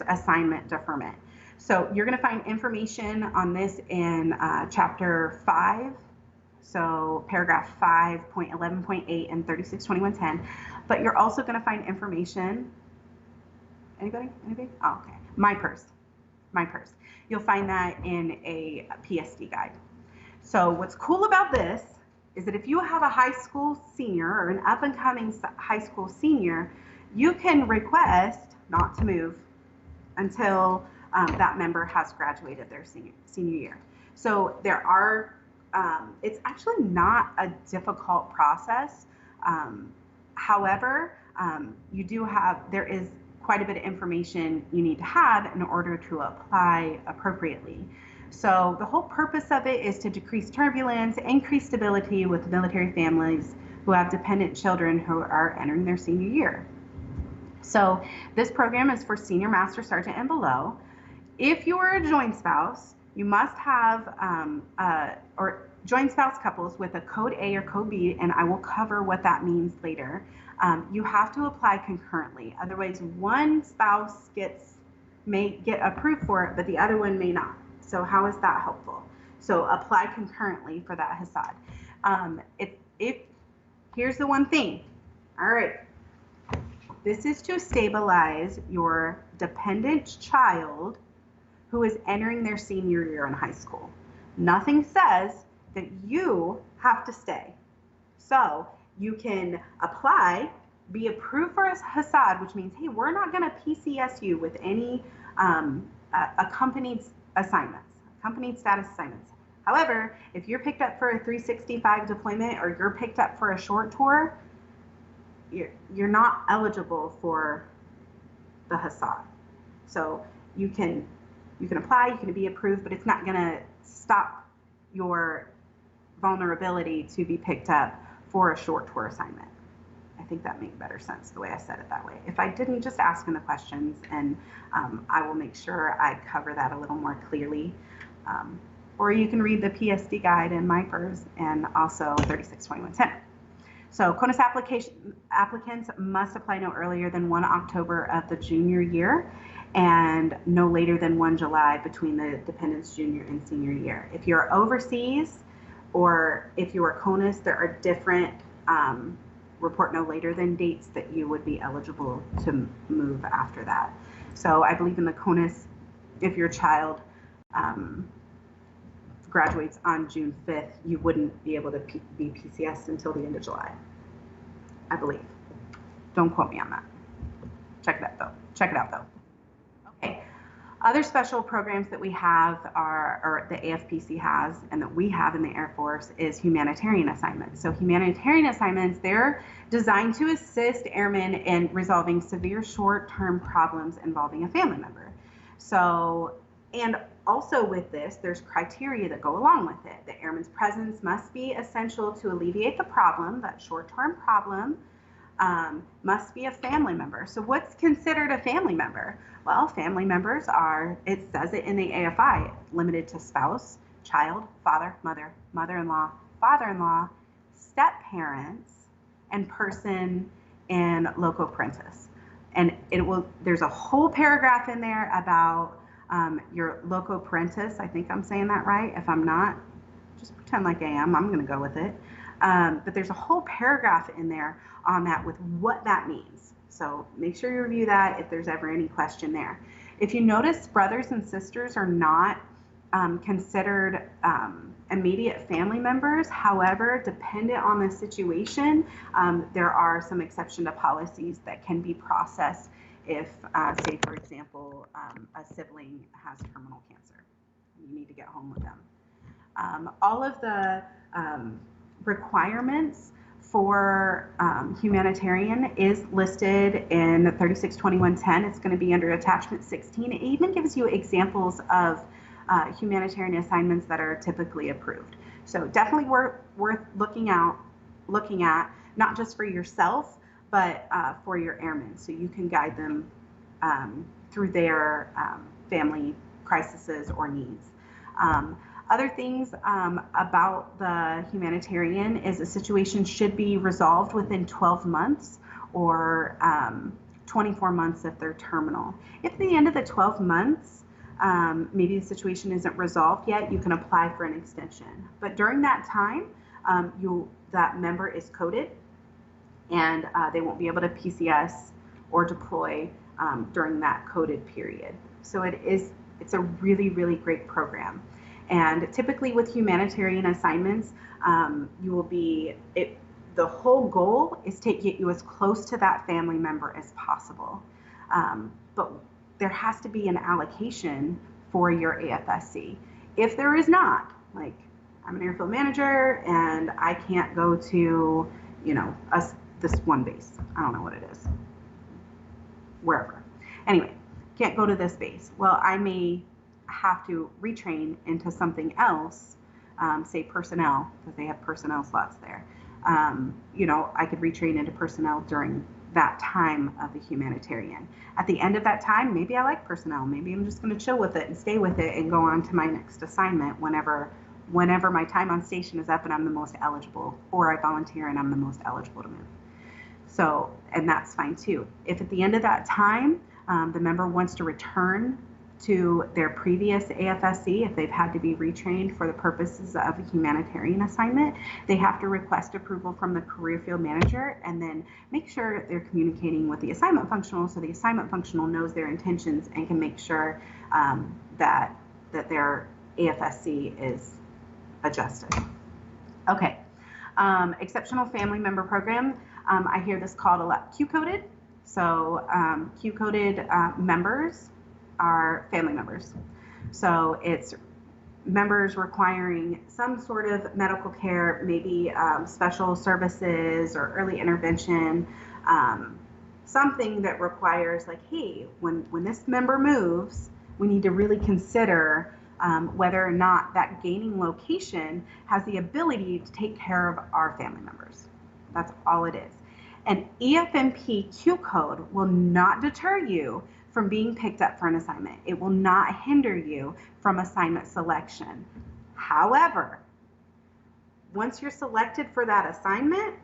Assignment Deferment. So you're going to find information on this in Chapter 5, so paragraph 5.11.8 and 362110. But you're also going to find information. Anybody? Oh, okay. My purse. You'll find that in a PSD guide. So what's cool about this is that if you have a high school senior or an up-and-coming high school senior, you can request not to move until that member has graduated their senior year. So there are, it's actually not a difficult process. However, there is quite a bit of information you need to have in order to apply appropriately. So the whole purpose of it is to decrease turbulence, increase stability with military families who have dependent children who are entering their senior year. So this program is for senior master sergeant and below. If you are a joint spouse, you must have or joint spouse couples with a code A or code B, and I will cover what that means later. You have to apply concurrently. Otherwise, one spouse may get approved for it, but the other one may not. So how is that helpful? So apply concurrently for that HASAD. Here's the one thing. All right. This is to stabilize your dependent child who is entering their senior year in high school. Nothing says that you have to stay. So you can apply, be approved for a HASAD, which means, hey, we're not going to PCS you with any accompanied status assignments. However, if you're picked up for a 365 deployment or you're picked up for a short tour, you're not eligible for the HASAD. So you can apply, you can be approved, but it's not going to stop your vulnerability to be picked up for a short tour assignment. I think that made better sense the way I said it that way. If I didn't, just ask in the questions, and I will make sure I cover that a little more clearly. Or you can read the PSD guide in MyPERS and also 362110. So CONUS applicants must apply no earlier than 1 October of the junior year and no later than 1 July between the dependent's junior and senior year. If you're overseas or if you are CONUS, there are different report no later than dates that you would be eligible to move after that. So I believe in the CONUS, if your child graduates on June 5th, you wouldn't be able to be PCS until the end of July, I believe. Don't quote me on that. Check it out though. Okay. Other special programs that we have or the AFPC has and that we have in the Air Force is humanitarian assignments. So humanitarian assignments, they're designed to assist airmen in resolving severe short-term problems involving a family member. So, and also with this, there's criteria that go along with it. The airman's presence must be essential to alleviate the problem, that short-term problem. Must be a family member. So what's considered a family member? Well, family members are, it says it in the AFI, limited to spouse, child, father, mother, mother-in-law, father-in-law, step-parents, and person in loco parentis. And there's a whole paragraph in there about your loco parentis. I think I'm saying that right. If I'm not, just pretend like I am. I'm going to go with it. But there's a whole paragraph in there on that with what that means. So make sure you review that if there's ever any question there. If you notice, brothers and sisters are not considered immediate family members. However, dependent on the situation, there are some exception to policies that can be processed if, say, for example, a sibling has terminal cancer. You need to get home with them. All of the requirements for humanitarian is listed in 362110. It's going to be under attachment 16. It even gives you examples of humanitarian assignments that are typically approved. So definitely worth looking at, not just for yourself, but for your airmen, so you can guide them through their family crises or needs. Other things about the humanitarian is a situation should be resolved within 12 months or 24 months if they're terminal. If at the end of the 12 months, maybe the situation isn't resolved yet, you can apply for an extension. But during that time, that member is coded, and they won't be able to PCS or deploy during that coded period. So it's a really, really great program. And typically with humanitarian assignments, the whole goal is to get you as close to that family member as possible. But there has to be an allocation for your AFSC. If there is not, like I'm an airfield manager and I can't go to, this one base. I don't know what it is. Wherever. Anyway, can't go to this base. Well, I may have to retrain into something else, say personnel, because they have personnel slots there. I could retrain into personnel during that time of the humanitarian. At the end of that time, maybe I like personnel. Maybe I'm just going to chill with it and stay with it and go on to my next assignment whenever my time on station is up and I'm the most eligible, or I volunteer and I'm the most eligible to move. So, and that's fine too. If at the end of that time, the member wants to return to their previous AFSC, if they've had to be retrained for the purposes of a humanitarian assignment, they have to request approval from the career field manager and then make sure they're communicating with the assignment functional so the assignment functional knows their intentions and can make sure that their AFSC is adjusted. Okay, exceptional family member program. I hear this called a lot Q-coded. So Q-coded members are family members. So it's members requiring some sort of medical care, maybe special services or early intervention, something that requires like, hey, when this member moves, we need to really consider whether or not that gaining location has the ability to take care of our family members. That's all it is. An EFMP Q code will not deter you from being picked up for an assignment. It will not hinder you from assignment selection. However, once you're selected for that assignment,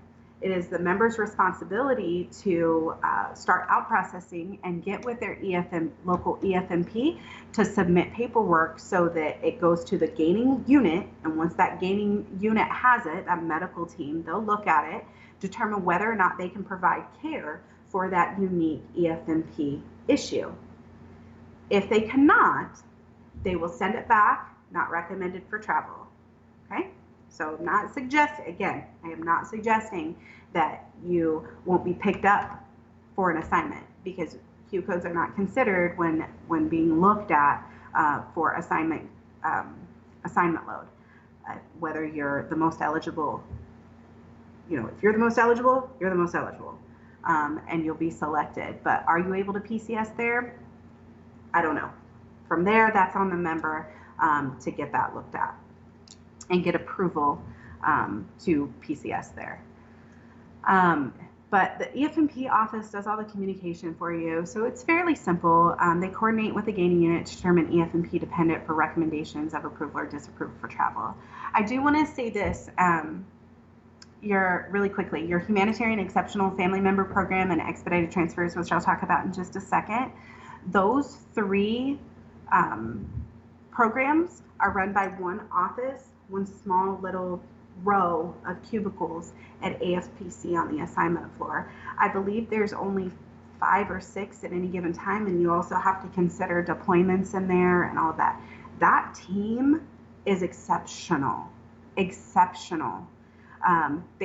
it is the member's responsibility to start out processing and get with their local EFMP to submit paperwork so that it goes to the gaining unit. And once that gaining unit has it, that medical team, they'll look at it, determine whether or not they can provide care for that unique EFMP issue. If they cannot, they will send it back, not recommended for travel. Okay? So I am not suggesting that you won't be picked up for an assignment, because Q codes are not considered when being looked at for assignment load. Whether you're the most eligible, if you're the most eligible, you're the most eligible, and you'll be selected. But are you able to PCS there? I don't know. From there, that's on the member to get that looked at and get approval to PCS there. But the EFMP office does all the communication for you, so it's fairly simple. They coordinate with the gaining unit to determine EFMP dependent for recommendations of approval or disapproval for travel. I do want to say this really quickly, your humanitarian exceptional family member program and expedited transfers, which I'll talk about in just a second, those three programs are run by one office, one small little row of cubicles at AFPC on the assignment floor. I believe there's only 5 or 6 at any given time, and you also have to consider deployments in there and all that. That team is exceptional. They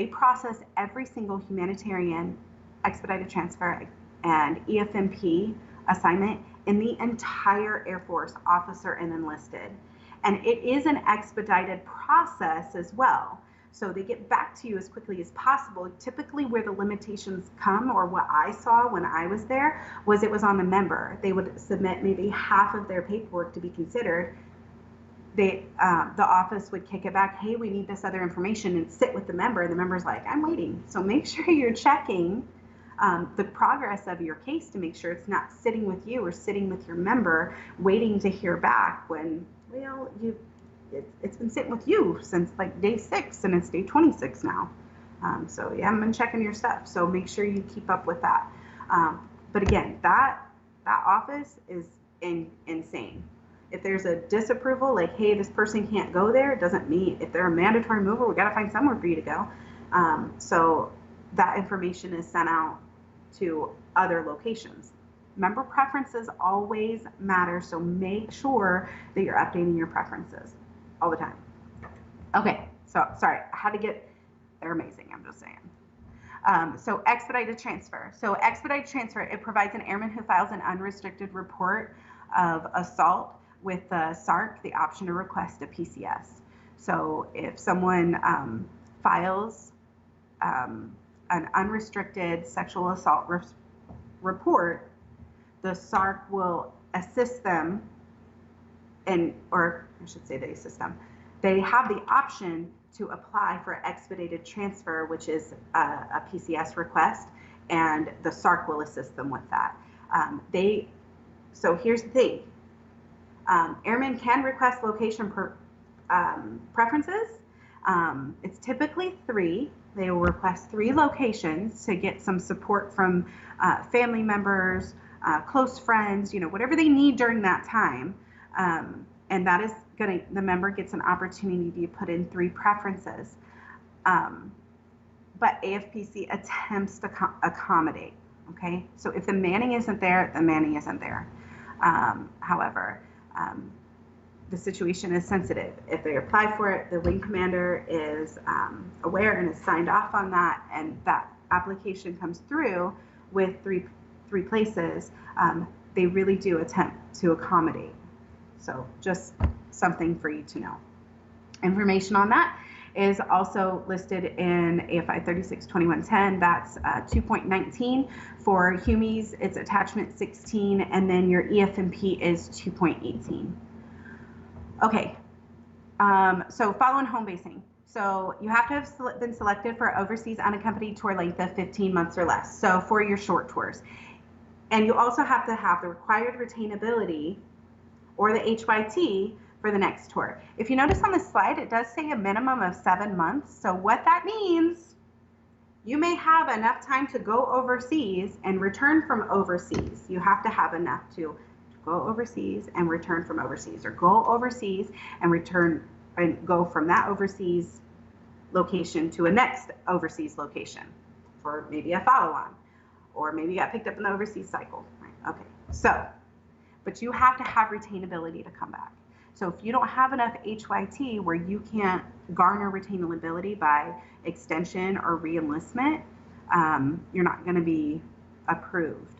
process every single humanitarian expedited transfer and EFMP assignment in the entire Air Force, officer and enlisted. And it is an expedited process as well. So they get back to you as quickly as possible. Typically where the limitations come, or what I saw when I was there, was it was on the member. They would submit maybe half of their paperwork to be considered. The office would kick it back, hey, we need this other information, and sit with the member. The member's like, I'm waiting. So make sure you're checking the progress of your case to make sure it's not sitting with you or sitting with your member waiting to hear back when, well, it's been sitting with you since like day 6, and it's day 26 now. So you haven't been checking your stuff. So make sure you keep up with that. But again, that office is insane. If there's a disapproval, like, hey, this person can't go there, it doesn't mean if they're a mandatory mover, we got to find somewhere for you to go. So that information is sent out to other locations. Member preferences always matter, so make sure that you're updating your preferences all the time. Okay, so sorry, I had to get, they're amazing, I'm just saying. So expedited transfer. So expedited transfer, it provides an airman who files an unrestricted report of assault with the SARC the option to request a PCS. So if someone files an unrestricted sexual assault report, the SARC will assist them, or I should say they assist them. They have the option to apply for expedited transfer, which is a PCS request, and the SARC will assist them with that. So here's the thing. Airmen can request location preferences. It's typically 3. They will request 3 locations to get some support from family members, close friends, whatever they need during that time. And that is the member gets an opportunity to put in 3 preferences. But AFPC attempts to accommodate, okay? So if the manning isn't there, the manning isn't there. However, the situation is sensitive. If they apply for it, the wing commander is aware and is signed off on that, and that application comes through with three places, they really do attempt to accommodate. So just something for you to know. Information on that is also listed in AFI 362110. That's 2.19. For HUMIs, it's attachment 16, and then your EFMP is 2.18. Okay, so following home basing. So you have to have been selected for overseas unaccompanied tour length of 15 months or less, so for your short tours. And you also have to have the required retainability or the HYT for the next tour. If you notice on the slide, it does say a minimum of 7 months. So what that means, you may have enough time to go overseas and return from overseas. You have to have enough to go overseas and return from overseas, or go overseas and return and go from that overseas location to a next overseas location for maybe a follow-on, or maybe you got picked up in the overseas cycle, right? Okay, so, but you have to have retainability to come back. So if you don't have enough HYT where you can't garner retainability by extension or re-enlistment, you're not going to be approved.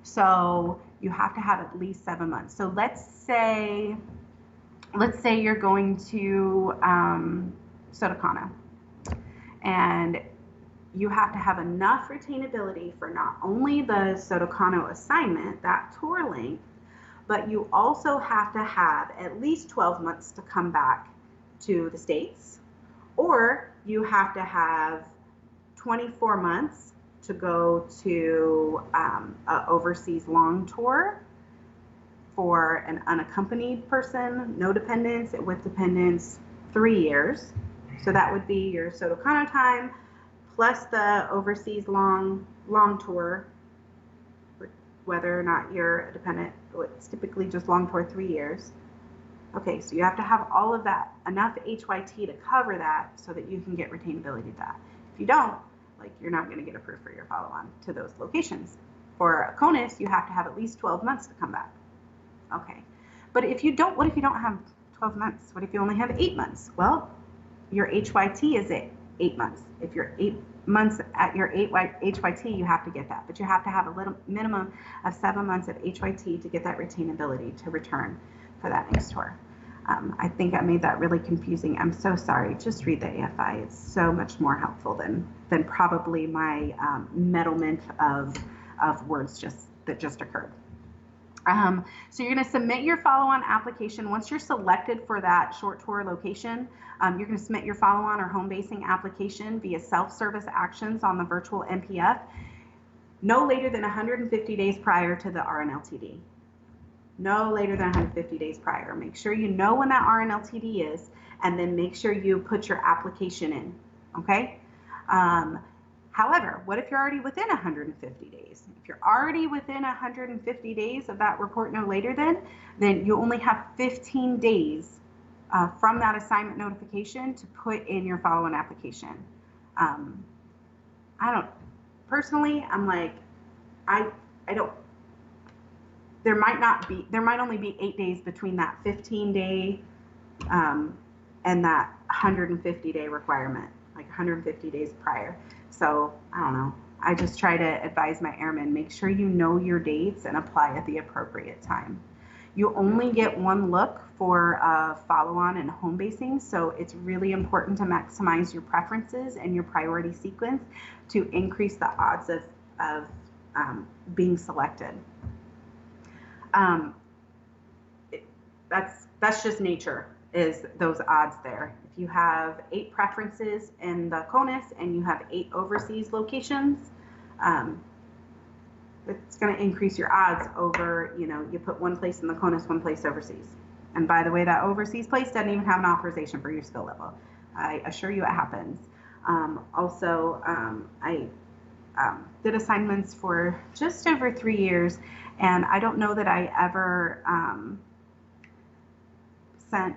So you have to have at least 7 months. So let's say you're going to Sotocano, and you have to have enough retainability for not only the Sotocano assignment, that tour length, but you also have to have at least 12 months to come back to the States, or you have to have 24 months to go to an overseas long tour for an unaccompanied person, no dependents, with dependents, 3 years. So that would be your Sotocano time plus the overseas long tour, whether or not you're a dependent. It's typically just long tour 3 years. Okay, so you have to have all of that, enough HYT to cover that so that you can get retainability to that. If you don't, like, you're not going to get approved for your follow-on to those locations. For a CONUS, you have to have at least 12 months to come back. Okay, but if you don't, what if you don't have 12 months? What if you only have 8 months? Well, your HYT is 8 months. If you're 8 months at your HYT, you have to get that, but you have to have a little minimum of 7 months of HYT to get that retainability to return for that next tour. I think I made that really confusing. I'm so sorry. Just read the AFI. It's so much more helpful than probably my meddlement of words that just occurred. So you're going to submit your follow-on application. Once you're selected for that short tour location, you're going to submit your follow-on or home basing application via self-service actions on the virtual NPF no later than 150 days prior to the RNLTD. no later than 150 days prior. Make sure you know when that RNLTD is, and then make sure you put your application in, okay? However, what if you're already within 150 days? If you're already within 150 days of that report no later then you only have 15 days from that assignment notification to put in your follow-on application. Personally, I'm like, I don't, there might only be 8 days between that 15-day and that 150-day requirement, like 150 days prior. So I don't know. I just try to advise my airmen, make sure you know your dates and apply at the appropriate time. You only get one look for follow-on and home basing, so it's really important to maximize your preferences and your priority sequence to increase the odds of being selected. That's just nature, is those odds there. If you have 8 preferences in the CONUS and you have 8 overseas locations, it's going to increase your odds over, you put one place in the CONUS, one place overseas. And by the way, that overseas place doesn't even have an authorization for your skill level. I assure you it happens. I did assignments for just over 3 years, and I don't know that I ever sent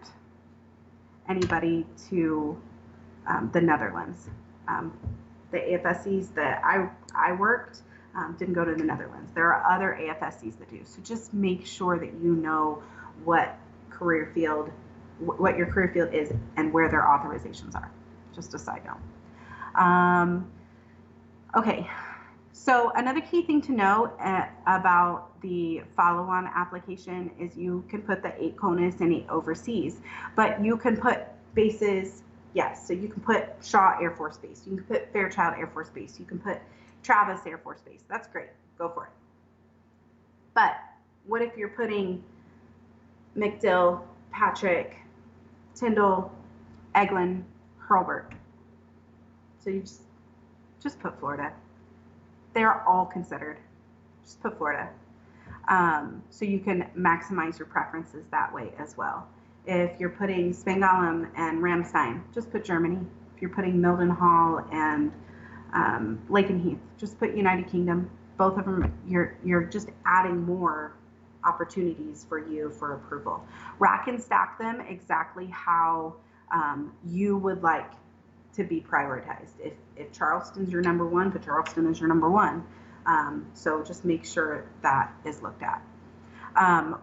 anybody to the Netherlands. The AFSCs that I worked didn't go to the Netherlands. There are other AFSCs that do. So just make sure that you know what your career field is and where their authorizations are. Just a side note. Okay, so another key thing to know about the follow-on application is you can put the 8 CONUS and 8 overseas, but you can put bases, yes, so you can put Shaw Air Force Base, you can put Fairchild Air Force Base, you can put Travis Air Force Base. That's great, go for it. But what if you're putting MacDill, Patrick, Tyndall, Eglin, Hurlburt? So you just put Florida. They're all considered. Just put Florida. So you can maximize your preferences that way as well. If you're putting Spangdahlem and Ramstein, just put Germany. If you're putting Mildenhall and Lakenheath, just put United Kingdom. Both of them, you're just adding more opportunities for you for approval. Rack and stack them exactly how you would like to be prioritized. If Charleston's your number 1, put Charleston as your number 1. So just make sure that is looked at.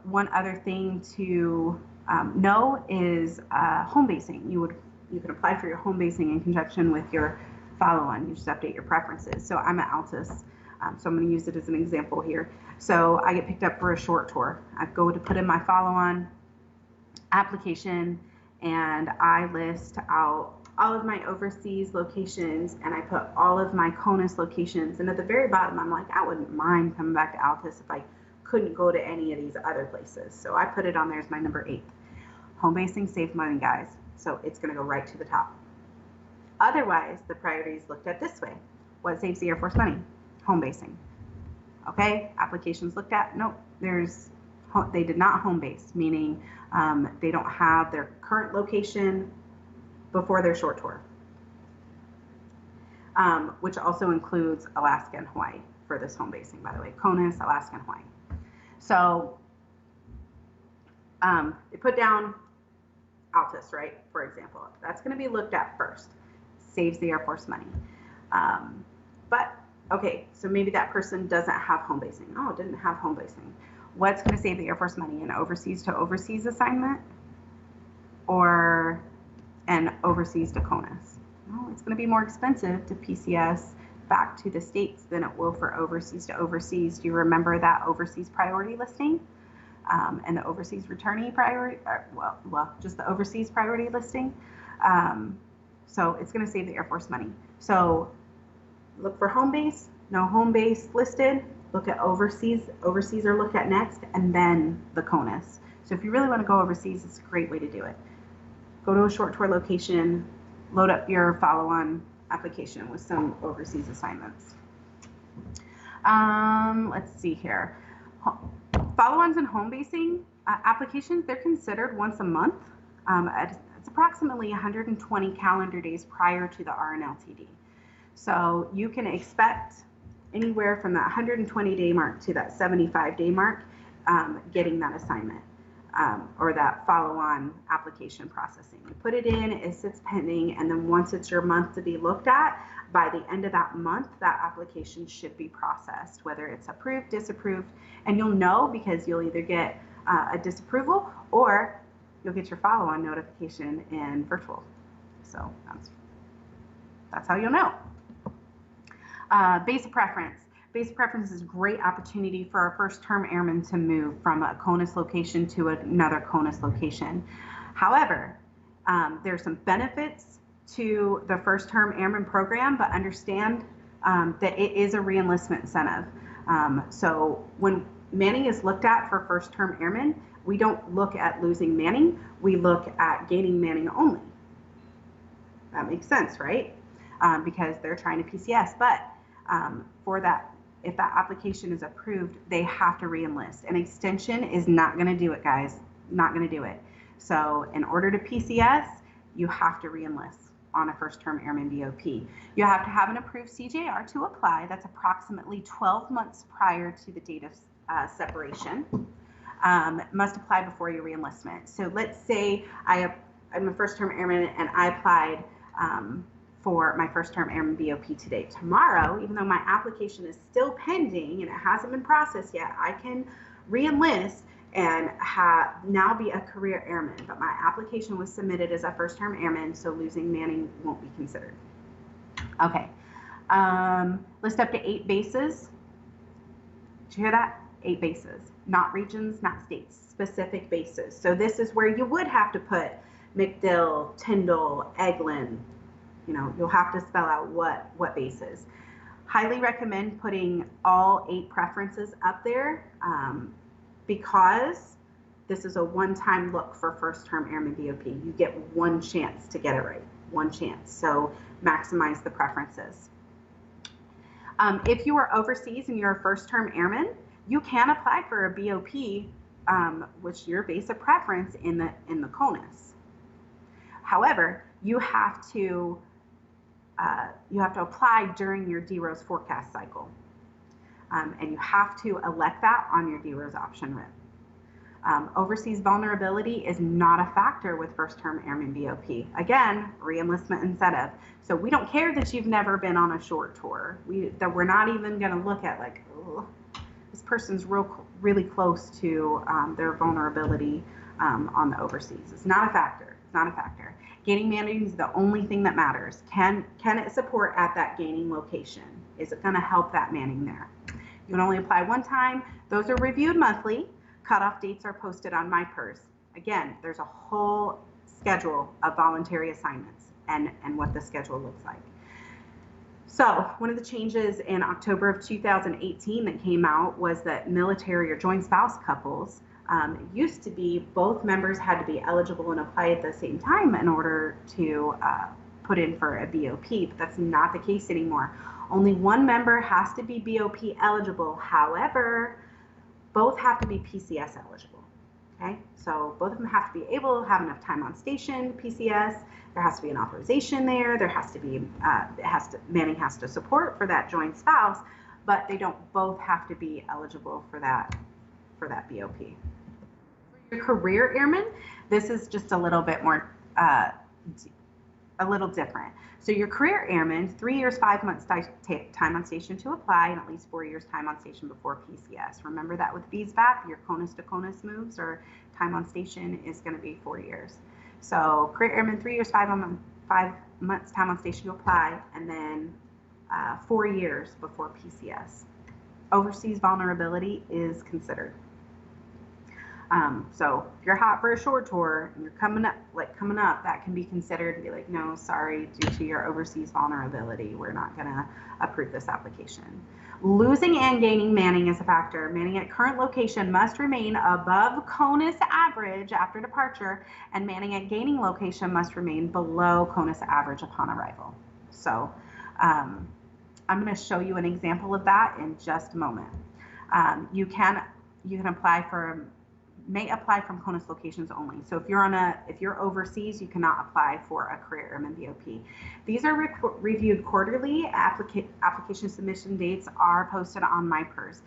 One other thing to know is home basing. You can apply for your home basing in conjunction with your follow-on. You just update your preferences. So I'm at Altus, so I'm going to use it as an example here. So I get picked up for a short tour. I go to put in my follow-on application, and I list out all of my overseas locations, and I put all of my CONUS locations. And at the very bottom, I'm like, I wouldn't mind coming back to Altus if I couldn't go to any of these other places. So I put it on there as my number 8. Home basing saves money, guys. So it's going to go right to the top. Otherwise, the priority is looked at this way. What saves the Air Force money? Home basing. Okay, applications looked at? Nope, they did not home base, meaning they don't have their current location before their short tour, which also includes Alaska and Hawaii for this home basing, by the way, CONUS, Alaska, and Hawaii. So they put down Altus, right, for example. That's going to be looked at first. Saves the Air Force money. But, okay, so maybe that person doesn't have home basing. Oh, didn't have home basing. What's going to save the Air Force money? An overseas to overseas assignment or an overseas to CONUS? Well, it's going to be more expensive to PCS back to the States than it will for overseas to overseas. Do you remember that overseas priority listing and the overseas returnee priority? Well, just the overseas priority listing. So it's going to save the Air Force money. So look for home base, no home base listed, look at overseas. Overseas are looked at next, and then the CONUS. So if you really want to go overseas, it's a great way to do it. Go to a short tour location, load up your follow-on application with some overseas assignments. Let's see here. Follow-ons and home basing applications, they're considered once a month. It's approximately 120 calendar days prior to the RNLTD. So you can expect anywhere from that 120-day mark to that 75-day mark getting that assignment or that follow-on application processing. You put it in, it sits pending, and then once it's your month to be looked at, by the end of that month, that application should be processed, whether it's approved, disapproved, and you'll know because you'll either get a disapproval or you'll get your follow-on notification in virtual. So that's how you'll know. Base of preference. Base of preference is a great opportunity for our first-term airmen to move from a CONUS location to another CONUS location. However, there's some benefits to the first-term airman program, but understand that it is a re-enlistment incentive. So when Manning is looked at for first-term airmen, we don't look at losing Manning, we look at gaining Manning only. That makes sense, right? Because they're trying to PCS, but for that, if that application is approved, they have to re-enlist. An extension is not going to do it, guys. Not going to do it. So in order to PCS, you have to re-enlist on a first-term airman BOP. You have to have an approved CJR to apply. That's approximately 12 months prior to the date of separation. Must apply before your re-enlistment. So let's say I'm a first-term airman and I applied for my first-term airman BOP today. Tomorrow, even though my application is still pending and it hasn't been processed yet, I can re-enlist and now be a career airman, but my application was submitted as a first-term airman, so losing Manning won't be considered. Okay, list up to 8 bases. Did you hear that? 8 bases, not regions, not states, specific bases. So this is where you would have to put MacDill, Tyndall, Eglin. You know, you'll have to spell out what bases. Highly recommend putting all 8 preferences up there because this is a one-time look for first-term airman BOP. You get one chance to get it right, one chance. So maximize the preferences. If you are overseas and you're a first-term airman, you can apply for a BOP, which your base of preference in the CONUS. However, you have to apply during your DROS forecast cycle. And you have to elect that on your DROS option RIP. Overseas vulnerability is not a factor with first-term airman BOP. Again, re-enlistment incentive. So we don't care that you've never been on a short tour. We're not even going to look at like, oh, this person's really close to their vulnerability on the overseas. It's not a factor. It's not a factor. Gaining Manning is the only thing that matters. Can it support at that gaining location? Is it going to help that Manning there? You can only apply one time. Those are reviewed monthly. Cutoff dates are posted on MyPERS. Again, there's a whole schedule of voluntary assignments and what the schedule looks like. So one of the changes in October of 2018 that came out was that military or joint spouse couples, it used to be both members had to be eligible and apply at the same time in order to put in for a BOP, but that's not the case anymore. Only one member has to be BOP eligible. However, both have to be PCS eligible. Okay, so both of them have to be able to have enough time on station, PCS. There has to be an authorization there. There has to be, Manning has to support for that joint spouse, but they don't both have to be eligible for that BOP. For your career airmen, this is just a little bit more, a little different. So your career airmen, 3 years, 5 months time on station to apply, and at least 4 years time on station before PCS. Remember that with VSVAP, your CONUS to CONUS moves or time on station is going to be 4 years. So career airmen, 3 years, 5 months time on station to apply, and then 4 years before PCS. Overseas vulnerability is considered. So if you're hot for a short tour and you're coming up, that can be considered to be like, no, sorry, due to your overseas vulnerability, we're not going to approve this application. Losing and gaining Manning is a factor. Manning at current location must remain above CONUS average after departure, and Manning at gaining location must remain below CONUS average upon arrival. So I'm going to show you an example of that in just a moment. You can you can apply for, may apply from CONUS locations only. So if you're overseas, you cannot apply for a career airman BOP. These are reviewed quarterly. Application submission dates are posted on MyPERS.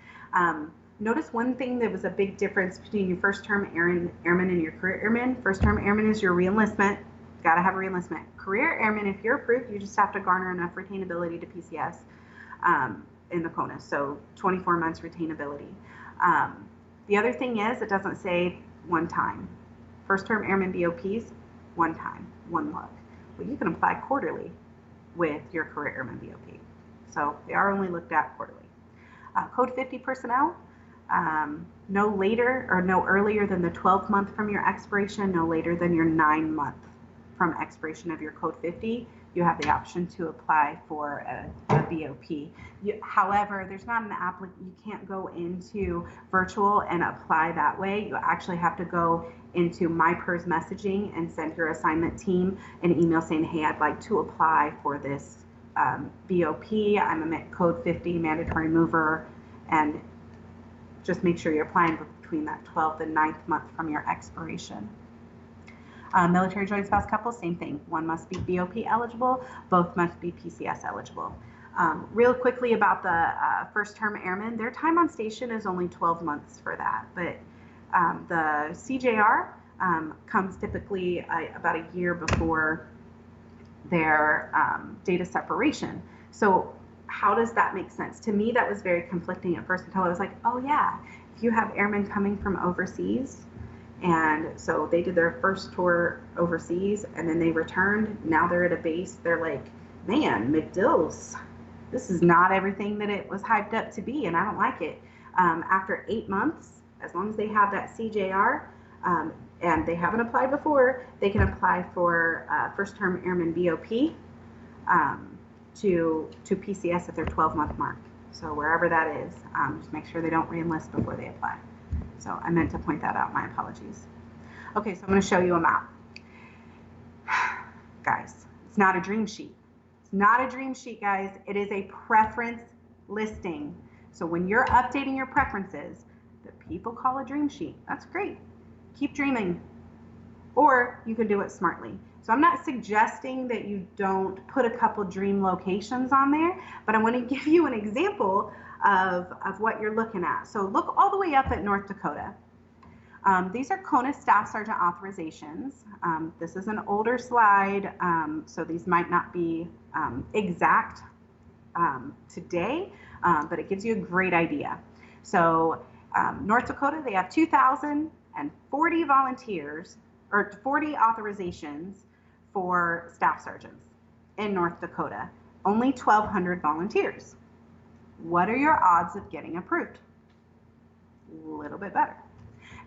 Notice one thing that was a big difference between your first term airman and your career airman. First term airman is your reenlistment. Got to have a reenlistment. Career airman, if you're approved, you just have to garner enough retainability to PCS in the CONUS. So 24 months retainability. The other thing is, it doesn't say one time. First term airman BOPs, one time, one look. But you can apply quarterly with your career airman BOP. So they are only looked at quarterly. Code 50 personnel, no later or no earlier than the 12th month from your expiration, no later than your 9 month from expiration of your Code 50, you have the option to apply for a BOP. However, there's not an you can't go into virtual and apply that way. You actually have to go into MyPERS messaging and send your assignment team an email saying, hey, I'd like to apply for this BOP. I'm a Code 50 mandatory mover, and just make sure you're applying between that 12th and 9th month from your expiration. Military joint spouse couple, same thing. One must be BOP eligible, both must be PCS eligible. Real quickly about the first term airmen, their time on station is only 12 months for that, but the CJR comes typically about a year before their data separation. So how does that make sense? To me, that was very conflicting at first until I was like, oh yeah, if you have airmen coming from overseas, and so they did their first tour overseas and then they returned, now they're at a base, they're like, man, MacDill's, this is not everything that it was hyped up to be, and I don't like it. After 8 months, as long as they have that CJR, and they haven't applied before, they can apply for first term airman BOP to PCS at their 12-month mark. So wherever that is, just make sure they don't reenlist before they apply. So I meant to point that out, my apologies. Okay, so I'm going to show you a map. Guys, it's not a dream sheet. It's not a dream sheet, guys. It is a preference listing. So when you're updating your preferences, that people call a dream sheet, that's great. Keep dreaming. Or you can do it smartly. So I'm not suggesting that you don't put a couple dream locations on there, but I want to give you an example of what you're looking at. So look all the way up at North Dakota. These are CONUS Staff Sergeant authorizations. This is an older slide, so these might not be exact today, but it gives you a great idea. So North Dakota, they have 2,040 volunteers, or 40 authorizations for staff sergeants in North Dakota. Only 1,200 volunteers. What are your odds of getting approved? A little bit better.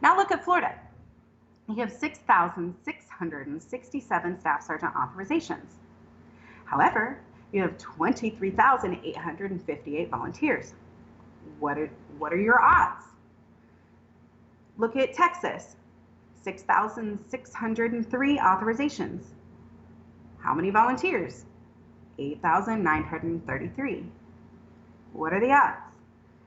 Now look at Florida. You have 6,667 staff sergeant authorizations. However, you have 23,858 volunteers. What are your odds? Look at Texas. 6,603 authorizations. How many volunteers? 8,933. What are the odds?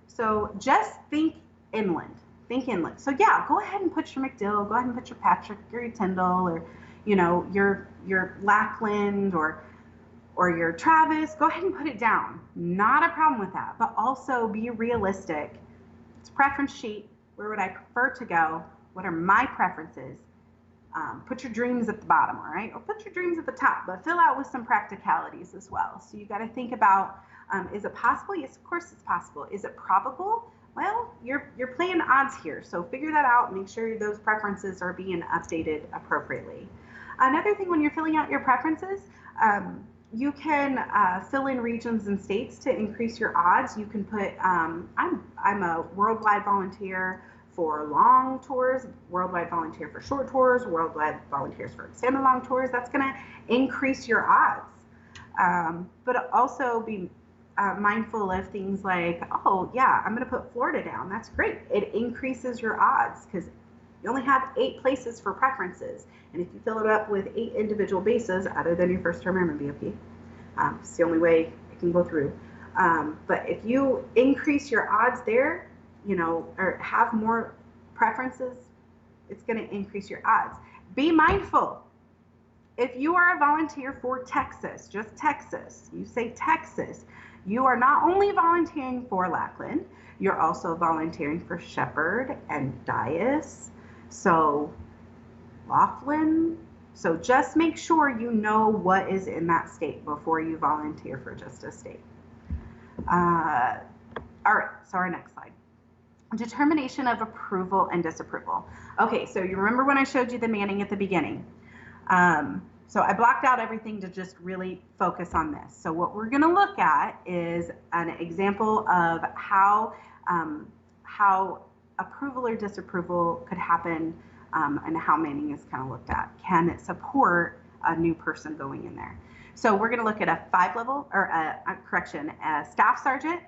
So just think inland. Think inland. So yeah, go ahead and put your MacDill, go ahead and put your Patrick or your Tyndall, or your Lackland or your Travis. Go ahead and put it down. Not a problem with that. But also be realistic. It's a preference sheet. Where would I prefer to go? What are my preferences? Put your dreams at the bottom, all right? Or put your dreams at the top, but fill out with some practicalities as well. So you got to think about, is it possible? Yes, of course it's possible. Is it probable? Well, you're playing odds here. So figure that out. Make sure those preferences are being updated appropriately. Another thing, when you're filling out your preferences, you can fill in regions and states to increase your odds. You can put, I'm a worldwide volunteer for long tours, worldwide volunteer for short tours, worldwide volunteers for extended long tours. That's going to increase your odds. But also be mindful of things like, oh yeah, I'm going to put Florida down. That's great. It increases your odds because you only have 8 places for preferences. And if you fill it up with 8 individual bases, other than your first term airman BOP, it's the only way it can go through. But if you increase your odds there, or have more preferences, it's going to increase your odds. Be mindful. If you are a volunteer for Texas, just Texas, you say Texas, you are not only volunteering for Lackland, you're also volunteering for Shepherd and Dyess, so Laughlin. So just make sure you know what is in that state before you volunteer for just a state. All right, so our next slide. Determination of approval and disapproval. Okay, so you remember when I showed you the manning at the beginning. So I blocked out everything to just really focus on this. So what we're going to look at is an example of how approval or disapproval could happen, and how manning is kind of looked at. Can it support a new person going in there? So we're going to look at a a staff sergeant,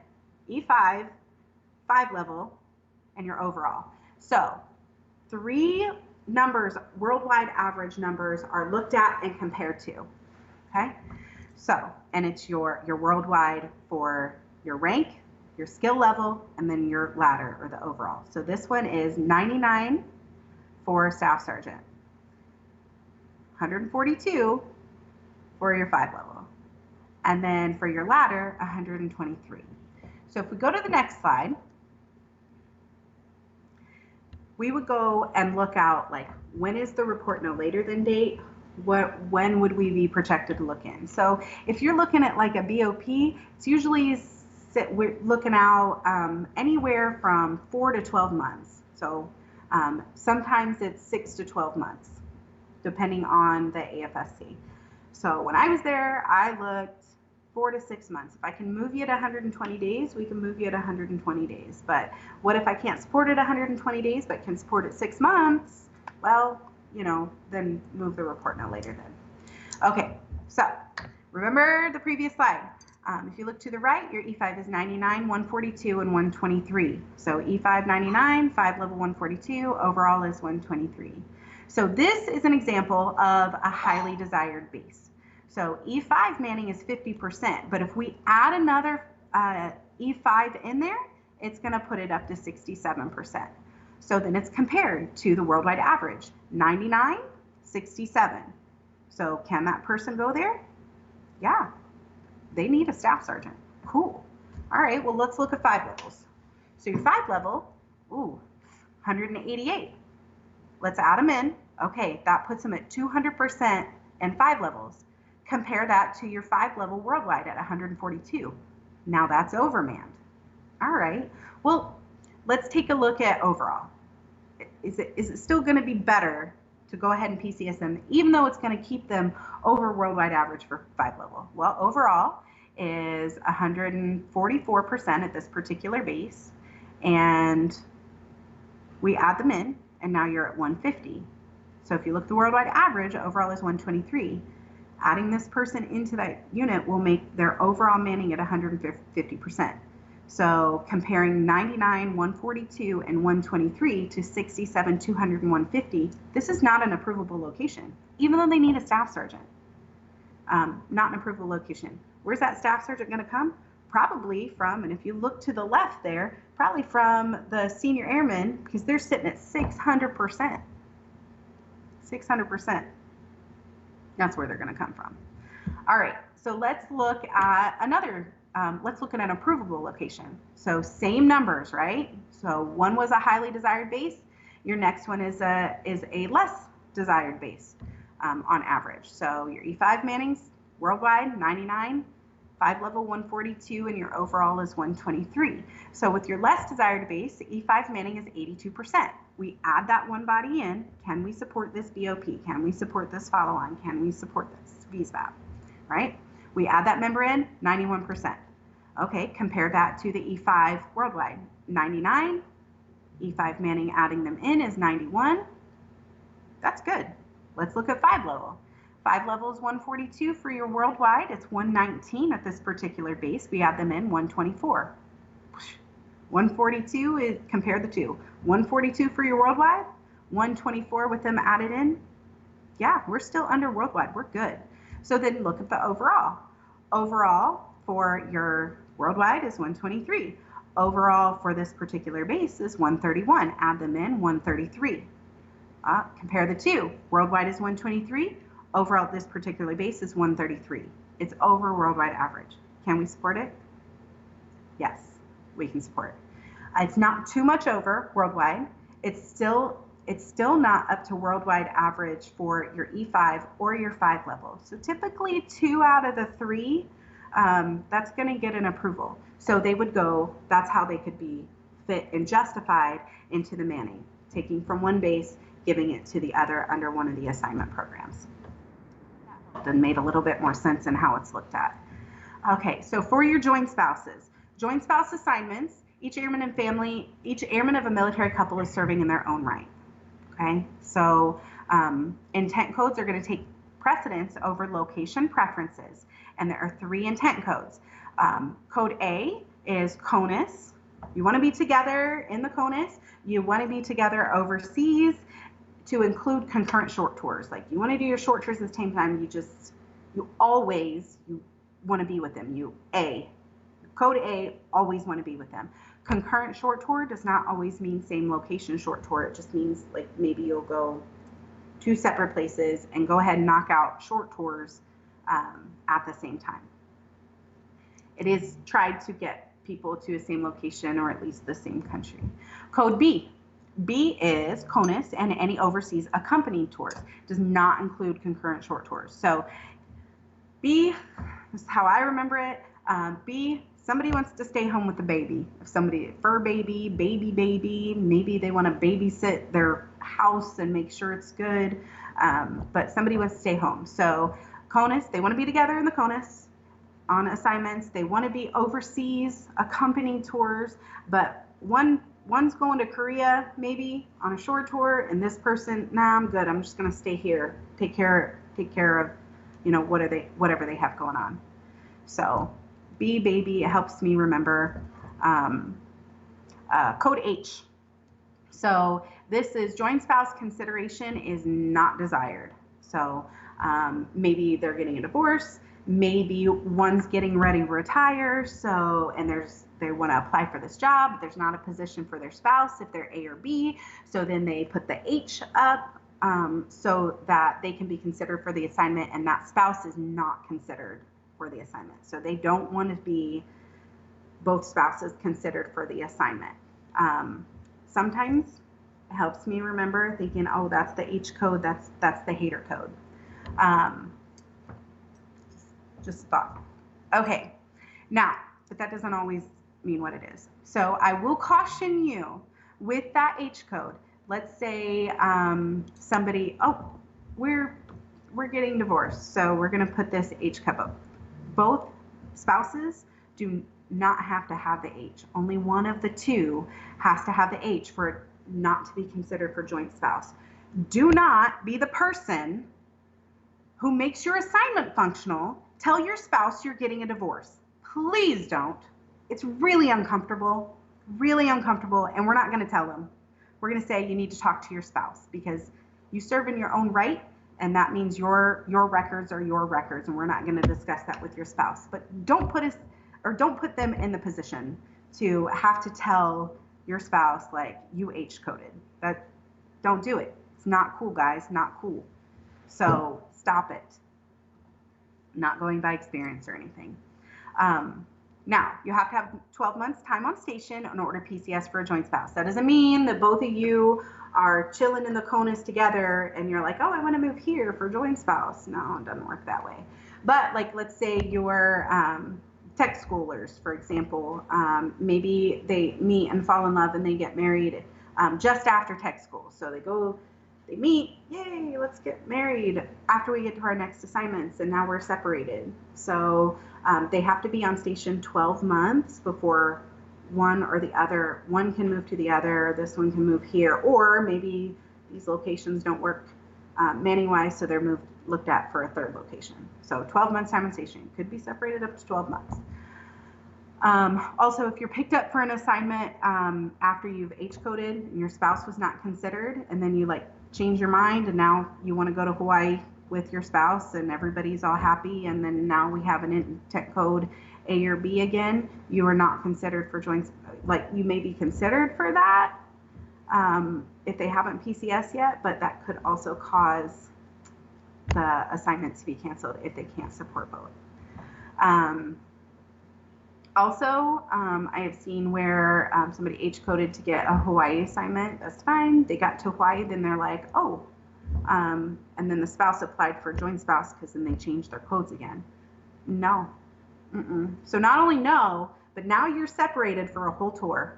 E5, 5-level, and your overall. So 3 numbers, worldwide average numbers, are looked at and compared to. Okay, so, and it's your worldwide for your rank, your skill level, and then your ladder or the overall. So this one is 99 for staff sergeant, 142 for your 5-level, and then for your ladder, 123. So if we go to the next slide, we would go and look out, like, when is the report no later than date? When would we be projected to look in? So if you're looking at like a BOP, it's usually we're looking out anywhere from 4 to 12 months. So sometimes it's 6 to 12 months, depending on the AFSC. So when I was there, I looked 4 to 6 months. If I can move you at 120 days, we can move you at 120 days. But what if I can't support it 120 days, but can support it 6 months? Well, then move the report no later then. Okay, so remember the previous slide. If you look to the right, your E5 is 99, 142, and 123. So E5 99, 5-level 142, overall is 123. So this is an example of a highly desired base. So E5 manning is 50%, but if we add another E5 in there, it's going to put it up to 67%. So then it's compared to the worldwide average, 99, 67. So can that person go there? Yeah, they need a staff sergeant. Cool. All right, well, let's look at 5 levels. So your 5-level, 188. Let's add them in. Okay, that puts them at 200% and 5 levels. Compare that to your 5-level worldwide at 142. Now that's overmanned. All right, well, let's take a look at overall. Is it still going to be better to go ahead and PCS them, even though it's going to keep them over worldwide average for 5-level? Well, overall is 144% at this particular base, and we add them in, and now you're at 150. So if you look at the worldwide average, overall is 123. Adding this person into that unit will make their overall manning at 150%. So comparing 99, 142, and 123 to 67, 200, and 150, this is not an approvable location, even though they need a staff sergeant. Not an approvable location. Where's that staff sergeant going to come? Probably from, and if you look to the left there, probably from the senior airmen, because they're sitting at 600%. 600%. That's where they're going to come from. All right, so let's look at another. Let's look at an approvable location. So same numbers, right? So one was a highly desired base. Your next one is a less desired base on average. So your E5 mannings worldwide 99, 5-level 142, and your overall is 123. So with your less desired base, the E5 manning is 82%. We add that one body in. Can we support this BOP? Can we support this follow-on? Can we support this VSVAP? Right? We add that member in, 91%. Okay, compare that to the E5 worldwide, 99. E5 manning adding them in is 91. That's good. Let's look at 5-level. 5-level is 142 for your worldwide. It's 119 at this particular base. We add them in, 124. 142 is, compare the two. 142 for your worldwide, 124 with them added in. Yeah, we're still under worldwide. We're good. So then look at the overall. Overall for your worldwide is 123. Overall for this particular base is 131. Add them in, 133. Compare the two. Worldwide is 123. Overall, this particular base is 133. It's over worldwide average. Can we support it? Yes, we can support it. It's not too much over worldwide. It's still not up to worldwide average for your E5 or your 5 level. So typically 2 out of the 3, that's going to get an approval. So they would go, that's how they could be fit and justified into the manning, taking from one base, giving it to the other under one of the assignment programs. That made a little bit more sense in how it's looked at. Okay, so for your joint spouses, joint spouse assignments, each airman of a military couple is serving in their own right. Okay, so intent codes are going to take precedence over location preferences, and there are 3 intent codes. Code A is CONUS. You want to be together in the CONUS. You want to be together overseas to include concurrent short tours. Like you want to do your short tours at the same time. You always want to be with them. Code A, always want to be with them. Concurrent short tour does not always mean same location short tour. It just means like maybe you'll go 2 separate places and go ahead and knock out short tours at the same time. It is tried to get people to the same location or at least the same country. Code B. B is CONUS and any overseas accompanied tours. Does not include concurrent short tours. So B, this is how I remember it. B, somebody wants to stay home with the baby. If somebody, fur baby, baby, maybe they want to babysit their house and make sure it's good, but somebody wants to stay home. So CONUS, they want to be together in the CONUS on assignments. They want to be overseas accompanying tours, but one's going to Korea maybe on a short tour, and this person, nah, I'm good. I'm just going to stay here, take care of, whatever they have going on. So B, baby, it helps me remember. Code H. So this is joint spouse consideration is not desired. So maybe they're getting a divorce, maybe one's getting ready to retire, and they want to apply for this job, but there's not a position for their spouse if they're A or B, so then they put the H up so that they can be considered for the assignment, and that spouse is not considered for the assignment. So they don't want to be both spouses considered for the assignment. Sometimes it helps me remember thinking, oh, that's the H code, that's the hater code. Just thought. Okay, now, but that doesn't always mean what it is. So I will caution you with that H code. Let's say somebody, we're getting divorced, so we're going to put this H code up. Both spouses do not have to have the H. Only one of the two has to have the H for it not to be considered for joint spouse. Do not be the person who makes your assignment functional. Tell your spouse you're getting a divorce. Please don't. It's really uncomfortable, and we're not going to tell them. We're going to say you need to talk to your spouse because you serve in your own right, and that means your records are your records, and we're not going to discuss that with your spouse. But don't put them in the position to have to tell your spouse like you H coded. Don't do it. It's not cool, guys. Not cool. So stop it. Not going by experience or anything. Now, you have to have 12 months time on station in order PCS for a joint spouse. That doesn't mean that both of you are chilling in the CONUS together and you're like, oh, I want to move here for joint spouse. No, it doesn't work that way. But like, let's say you're tech schoolers, for example. Maybe they meet and fall in love and they get married just after tech school. So they meet, yay, let's get married after we get to our next assignments, and now we're separated. So they have to be on station 12 months before one can move to the other, this one can move here, or maybe these locations don't work manning-wise, so they're looked at for a third location. So 12 months time on station, could be separated up to 12 months. Also, if you're picked up for an assignment after you've H-coded and your spouse was not considered, and then you change your mind and now you want to go to Hawaii with your spouse and everybody's all happy, and then now we have an intent code A or B again, you are not considered for like you may be considered for that if they haven't PCS yet, but that could also cause the assignment to be canceled if they can't support both. Also, I have seen where somebody H-coded to get a Hawaii assignment. That's fine. They got to Hawaii, then they're like, oh, and then the spouse applied for joint spouse because then they changed their codes again. No. So not only no, but now you're separated for a whole tour,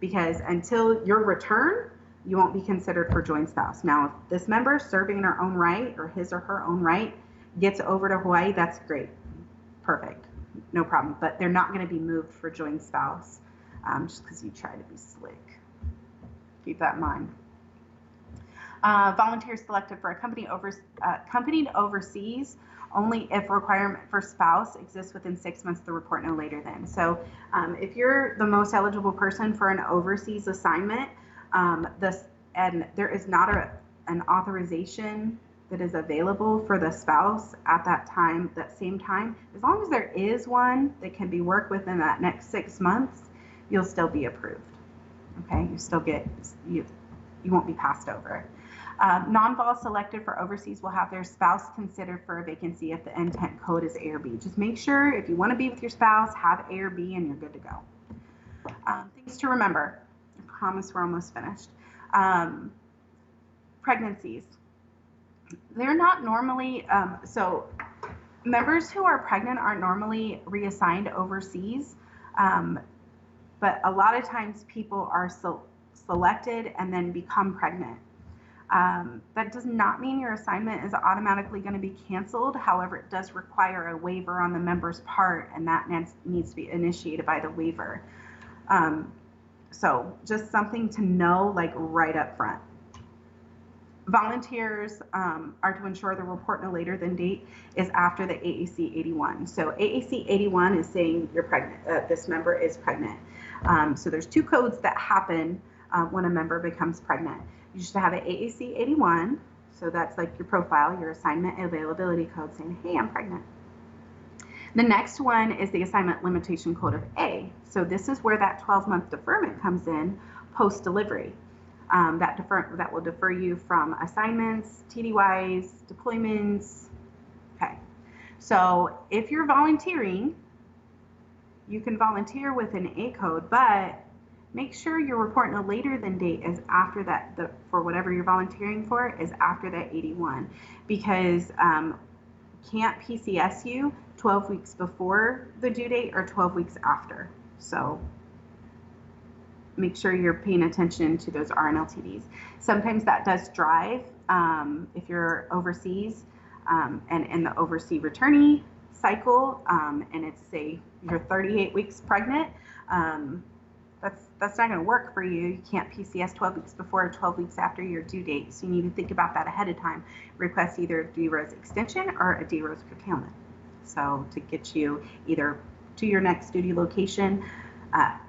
because until your return, you won't be considered for joint spouse. Now, if this member serving in her own right or his or her own right gets over to Hawaii, that's great. Perfect. No problem. But they're not going to be moved for joint spouse just because you try to be slick. Keep that in mind. Volunteers selected for a company overseas only if a requirement for spouse exists within 6 months of the report, no later than. So if you're the most eligible person for an overseas assignment, and there is not an authorization that is available for the spouse at that time, that same time, as long as there is one that can be worked within that next 6 months, you'll still be approved. Okay, you still get, you won't be passed over. Non-vol selected for overseas will have their spouse considered for a vacancy if the intent code is A or B. Just make sure if you want to be with your spouse, have A or B and you're good to go. Things to remember. I promise we're almost finished. Pregnancies. They're not normally, so members who are pregnant aren't normally reassigned overseas, but a lot of times people are selected and then become pregnant. That does not mean your assignment is automatically going to be canceled. However, it does require a waiver on the member's part, and that needs to be initiated by the waiver. So just something to know, like right up front. Volunteers are to ensure the report no later than date is after the AAC 81. So AAC 81 is saying you're pregnant, this member is pregnant. So there's two codes that happen when a member becomes pregnant. You should have an AAC 81, so that's like your profile, your assignment availability code saying, hey, I'm pregnant. The next one is the assignment limitation code of A. So this is where that 12-month deferment comes in post-delivery. That will defer you from assignments, TDYs, deployments. Okay, so if you're volunteering, you can volunteer with an A code, but make sure your report no later than date is after that, for whatever you're volunteering for, is after that 81, because can't PCS you 12 weeks before the due date or 12 weeks after. So make sure you're paying attention to those RNLTDs. Sometimes that does drive if you're overseas and in the overseas returnee cycle, and it's, say, you're 38 weeks pregnant, that's not going to work for you. You can't PCS 12 weeks before or 12 weeks after your due date. So you need to think about that ahead of time. Request either a DROS extension or a DROS curtailment. So to get you either to your next duty location at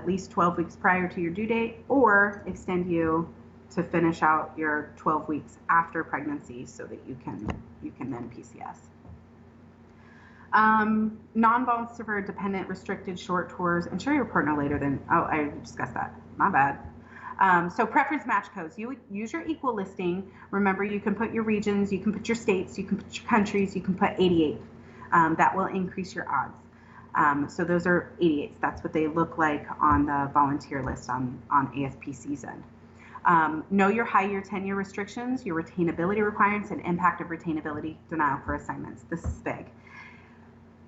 least 12 weeks prior to your due date, or extend you to finish out your 12 weeks after pregnancy so that you can then PCS. Non-volunteer for dependent restricted short tours. Ensure your report no later than, oh, I discussed that, my bad. So preference match codes. You use your equal listing. Remember, you can put your regions, you can put your states, you can put your countries, you can put 88. That will increase your odds. So those are 88s. That's what they look like on the volunteer list on AFPC's end. Know your high-year tenure restrictions, your retainability requirements, and impact of retainability denial for assignments. This is big.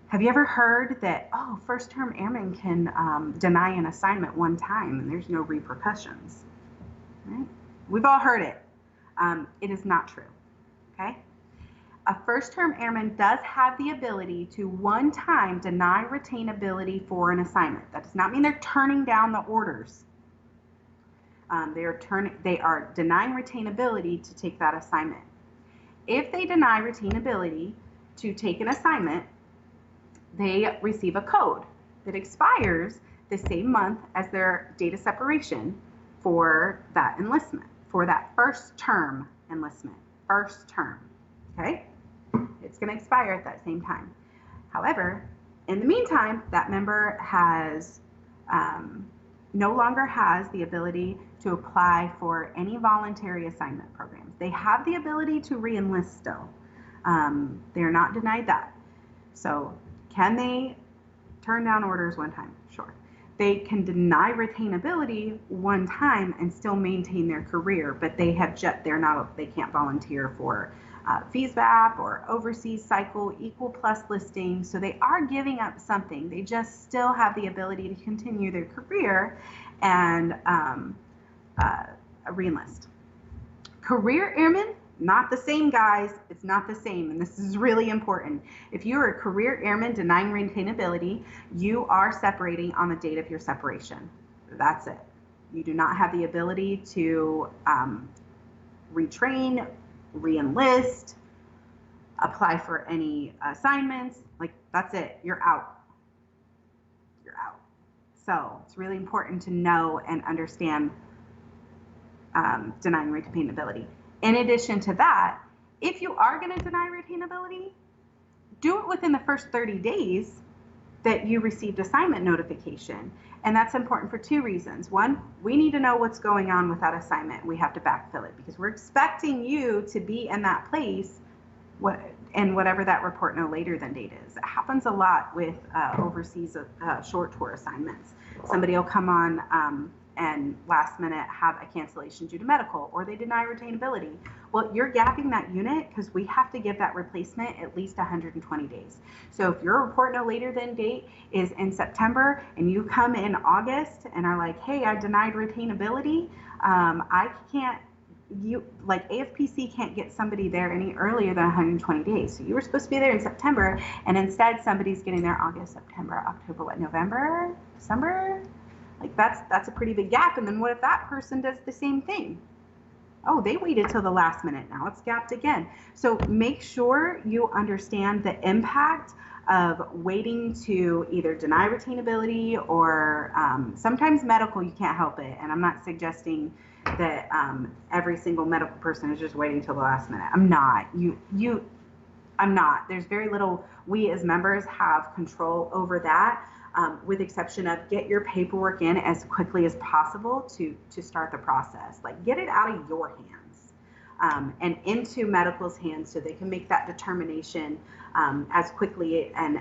Have you ever heard that, oh, first-term airmen can deny an assignment one time and there's no repercussions? Right? We've all heard it. It is not true, okay? A first-term airman does have the ability to one time deny retainability for an assignment. That does not mean they're turning down the orders. They are denying retainability to take that assignment. If they deny retainability to take an assignment, they receive a code that expires the same month as their date of separation for that enlistment, for that first term enlistment, first term, okay? It's going to expire at that same time. However, in the meantime, that member has no longer has the ability to apply for any voluntary assignment programs. They have the ability to re-enlist still. They're not denied that. So can they turn down orders one time? Sure. They can deny retainability one time and still maintain their career, but they can't volunteer for FESVAP or overseas cycle, equal plus listing. So they are giving up something. They just still have the ability to continue their career and re-enlist. Career airmen, not the same, guys. It's not the same, and this is really important. If you are a career airman denying retainability, you are separating on the date of your separation. That's it. You do not have the ability to retrain, re-enlist, apply for any assignments. Like, that's it. You're out. You're out. So it's really important to know and understand denying retainability. In addition to that, if you are going to deny retainability, do it within the first 30 days that you received assignment notification. And that's important for two reasons. One, we need to know what's going on with that assignment. We have to backfill it because we're expecting you to be in that place and whatever that report no later than date is. It happens a lot with overseas short tour assignments. Somebody will come on and last minute have a cancellation due to medical, or they deny retainability. Well, you're gapping that unit because we have to give that replacement at least 120 days. So if your report no later than date is in September and you come in August and are like, hey, I denied retainability, AFPC can't get somebody there any earlier than 120 days. So you were supposed to be there in September, and instead somebody's getting there August, September, October, November, December? Like that's a pretty big gap. And then what if that person does the same thing? Oh, they waited till the last minute. Now it's gapped again. So make sure you understand the impact of waiting to either deny retainability or sometimes medical, you can't help it. And I'm not suggesting that every single medical person is just waiting till the last minute. I'm not. I'm not. There's very little we as members have control over that. With exception of get your paperwork in as quickly as possible to start the process. Like, get it out of your hands and into medical's hands so they can make that determination as quickly and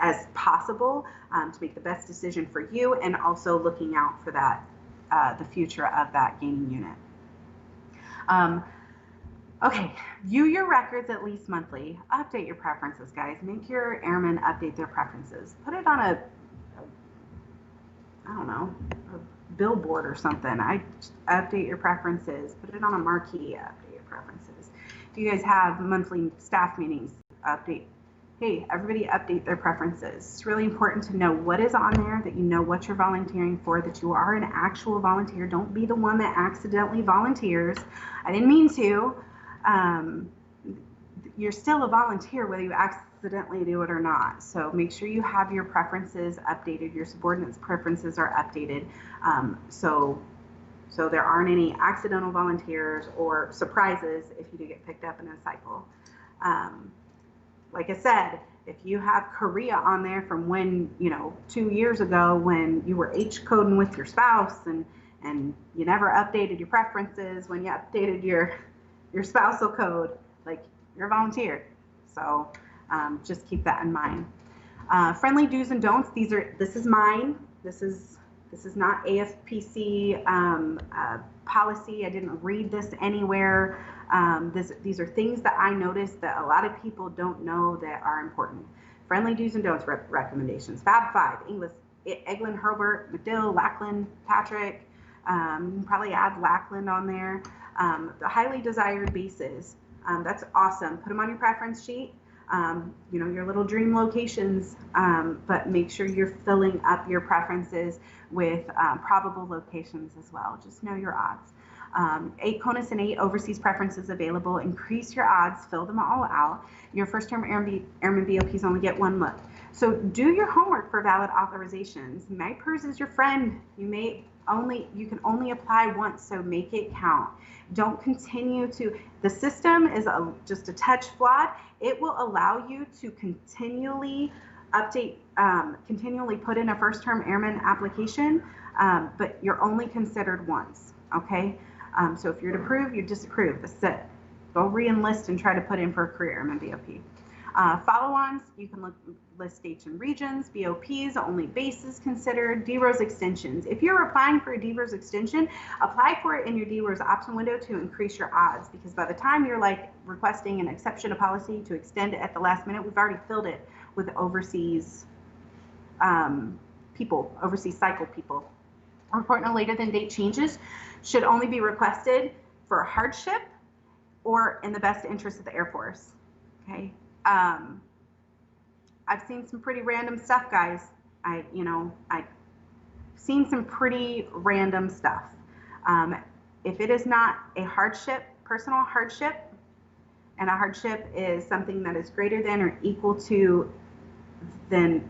as possible to make the best decision for you, and also looking out for that the future of that gaining unit. Okay, view your records at least monthly. Update your preferences, guys. Make your airmen update their preferences. Put it on a billboard or something. Update your preferences. Put it on a marquee. Update your preferences. If you guys have monthly staff meetings, hey, everybody update their preferences. It's really important to know what is on there, that you know what you're volunteering for, that you are an actual volunteer. Don't be the one that accidentally volunteers. I didn't mean to. You're still a volunteer whether you accidentally do it or not. So make sure you have your preferences updated, your subordinates' preferences are updated, so there aren't any accidental volunteers or surprises if you do get picked up in a cycle. Like I said, if you have Korea on there from when, 2 years ago when you were H-coding with your spouse and you never updated your preferences when you updated your spousal code, like, you're a volunteer. So just keep that in mind. Friendly do's and don'ts. This is mine. This is not AFPC policy. I didn't read this anywhere. These are things that I noticed that a lot of people don't know that are important. Friendly do's and don'ts recommendations. Fab 5, Eglin, Herbert, McDill, Lackland, Patrick. You can probably add Lackland on there. The highly desired bases. That's awesome. Put them on your preference sheet. Your little dream locations, but make sure you're filling up your preferences with probable locations as well. Just know your odds. 8 CONUS and 8 overseas preferences available. Increase your odds, fill them all out. Your first-term airman BOPs only get 1 look. So do your homework for valid authorizations. MAGPERS is your friend. You can only apply once, so make it count. Don't continue to, the system is just a touch flawed. It will allow you to continually update, continually put in a first-term airman application, but you're only considered once, okay? So if you're approved, you're disapproved. That's it. Go re-enlist and try to put in for a career airman BOP. Follow-ons, you can list states and regions. BOPs, only bases considered. DROS extensions. If you're applying for a DROS extension, apply for it in your DROS option window to increase your odds, because by the time you're like requesting an exception to policy to extend it at the last minute, we've already filled it with overseas people, overseas cycle people. Report no later than date changes should only be requested for hardship or in the best interest of the Air Force. Okay. I've seen some pretty random stuff, guys. I've seen some pretty random stuff. If it is not a hardship, personal hardship, and a hardship is something that is greater than or equal to that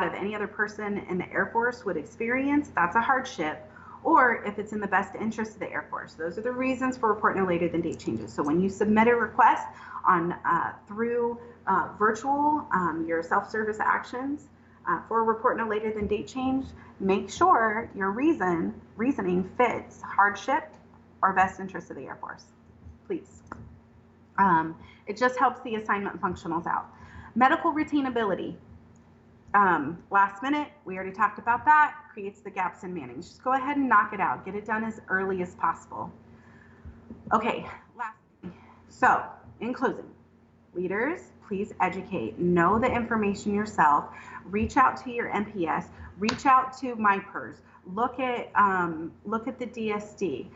of any other person in the Air Force would experience, that's a hardship. Or if it's in the best interest of the Air Force. Those are the reasons for report no later than date changes. So when you submit a request on through virtual, your self-service actions for a report no later than date change, make sure your reasoning fits hardship or best interest of the Air Force, please. It just helps the assignment functionals out. Medical retainability. Last minute, we already talked about that, creates the gaps in manning. Just go ahead and knock it out. Get it done as early as possible. Okay, lastly, so in closing, leaders, please educate. Know the information yourself. Reach out to your MPS. Reach out to MIPERS. Look at the DSD.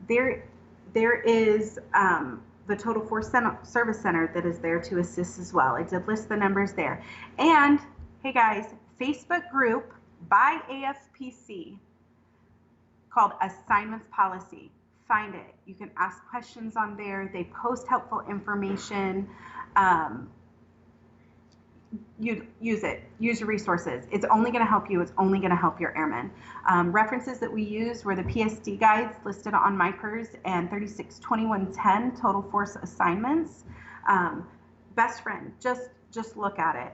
There is the Total Force Service Center that is there to assist as well. I did list the numbers there. And hey guys, Facebook group by AFPC called Assignments Policy. Find it. You can ask questions on there. They post helpful information. Use it. Use your resources. It's only going to help you. It's only going to help your airmen. References that we used were the PSD guides listed on MIPERS and 362110 Total Force Assignments. Best friend, just look at it.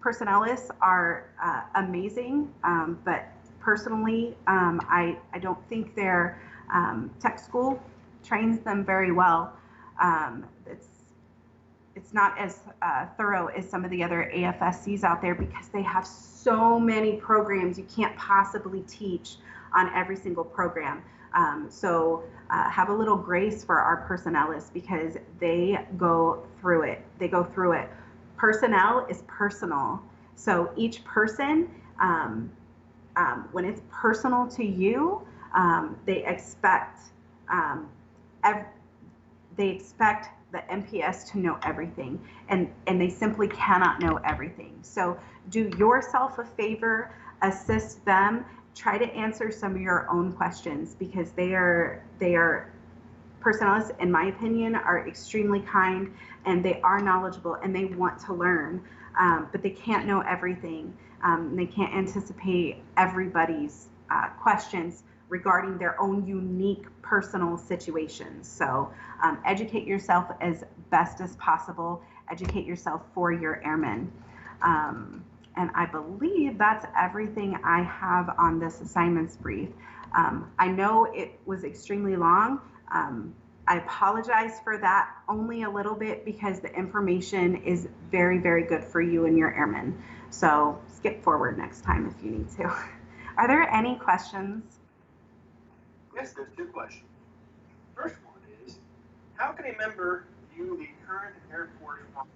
Personnelists are amazing, but personally, I don't think their tech school trains them very well. It's not as thorough as some of the other AFSCs out there because they have so many programs. You can't possibly teach on every single program. So have a little grace for our personnelists because they go through it. Personnel is personal. So each person, when it's personal to you, they expect the MPS to know everything, and they simply cannot know everything. So do yourself a favor, assist them, try to answer some of your own questions because they are personnelists, in my opinion, are extremely kind and they are knowledgeable and they want to learn, but they can't know everything. They can't anticipate everybody's questions regarding their own unique personal situations. So educate yourself as best as possible. Educate yourself for your airmen. And I believe that's everything I have on this assignments brief. I know it was extremely long. I apologize for that only a little bit because the information is very, very good for you and your airmen. So skip forward next time if you need to. Are there any questions? Yes, there's two questions. First one is, how can a member view the current Air Force policy?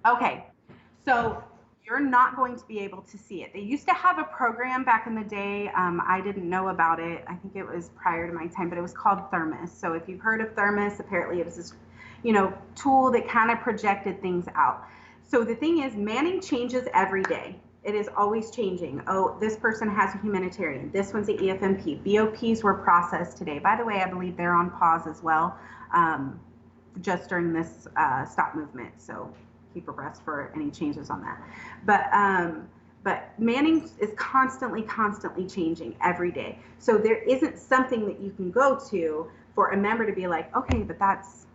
Okay, so you're not going to be able to see it. They used to have a program back in the day. I didn't know about it. I think it was prior to my time, but it was called Thermos. So if you've heard of Thermos, apparently it was this, tool that kind of projected things out. So the thing is, manning changes every day. It is always changing. Oh, this person has a humanitarian. This one's an EFMP. BOPs were processed today. By the way, I believe they're on pause as well, just during this stop movement. So keep abreast for any changes on that. But But Manning is constantly changing every day. So there isn't something that you can go to for a member to be like, okay, but that's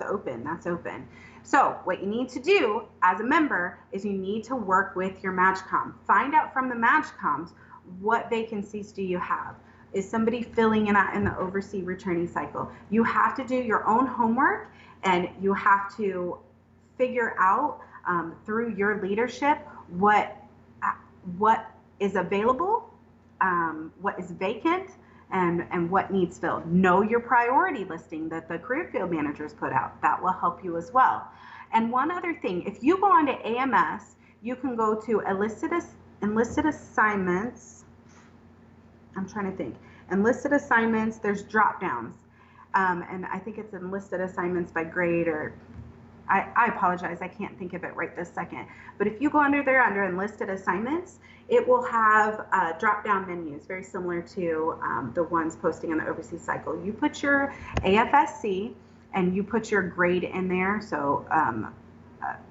open, that's open. So what you need to do as a member is you need to work with your MAGCOM. Find out from the MAGCOMs what vacancies do you have. Is somebody filling in the overseas returning cycle? You have to do your own homework, and you have to figure out through your leadership what is available, what is vacant, and what needs filled. Know your priority listing that the career field managers put out. That will help you as well. And one other thing, if you go onto AMS, you can go to enlisted assignments. I'm trying to think. Enlisted assignments, there's drop downs. And I think it's enlisted assignments by grade, or I apologize, I can't think of it right this second. But if you go under there, under enlisted assignments, it will have drop-down menus, very similar to the ones posting on the overseas cycle. You put your AFSC and you put your grade in there, so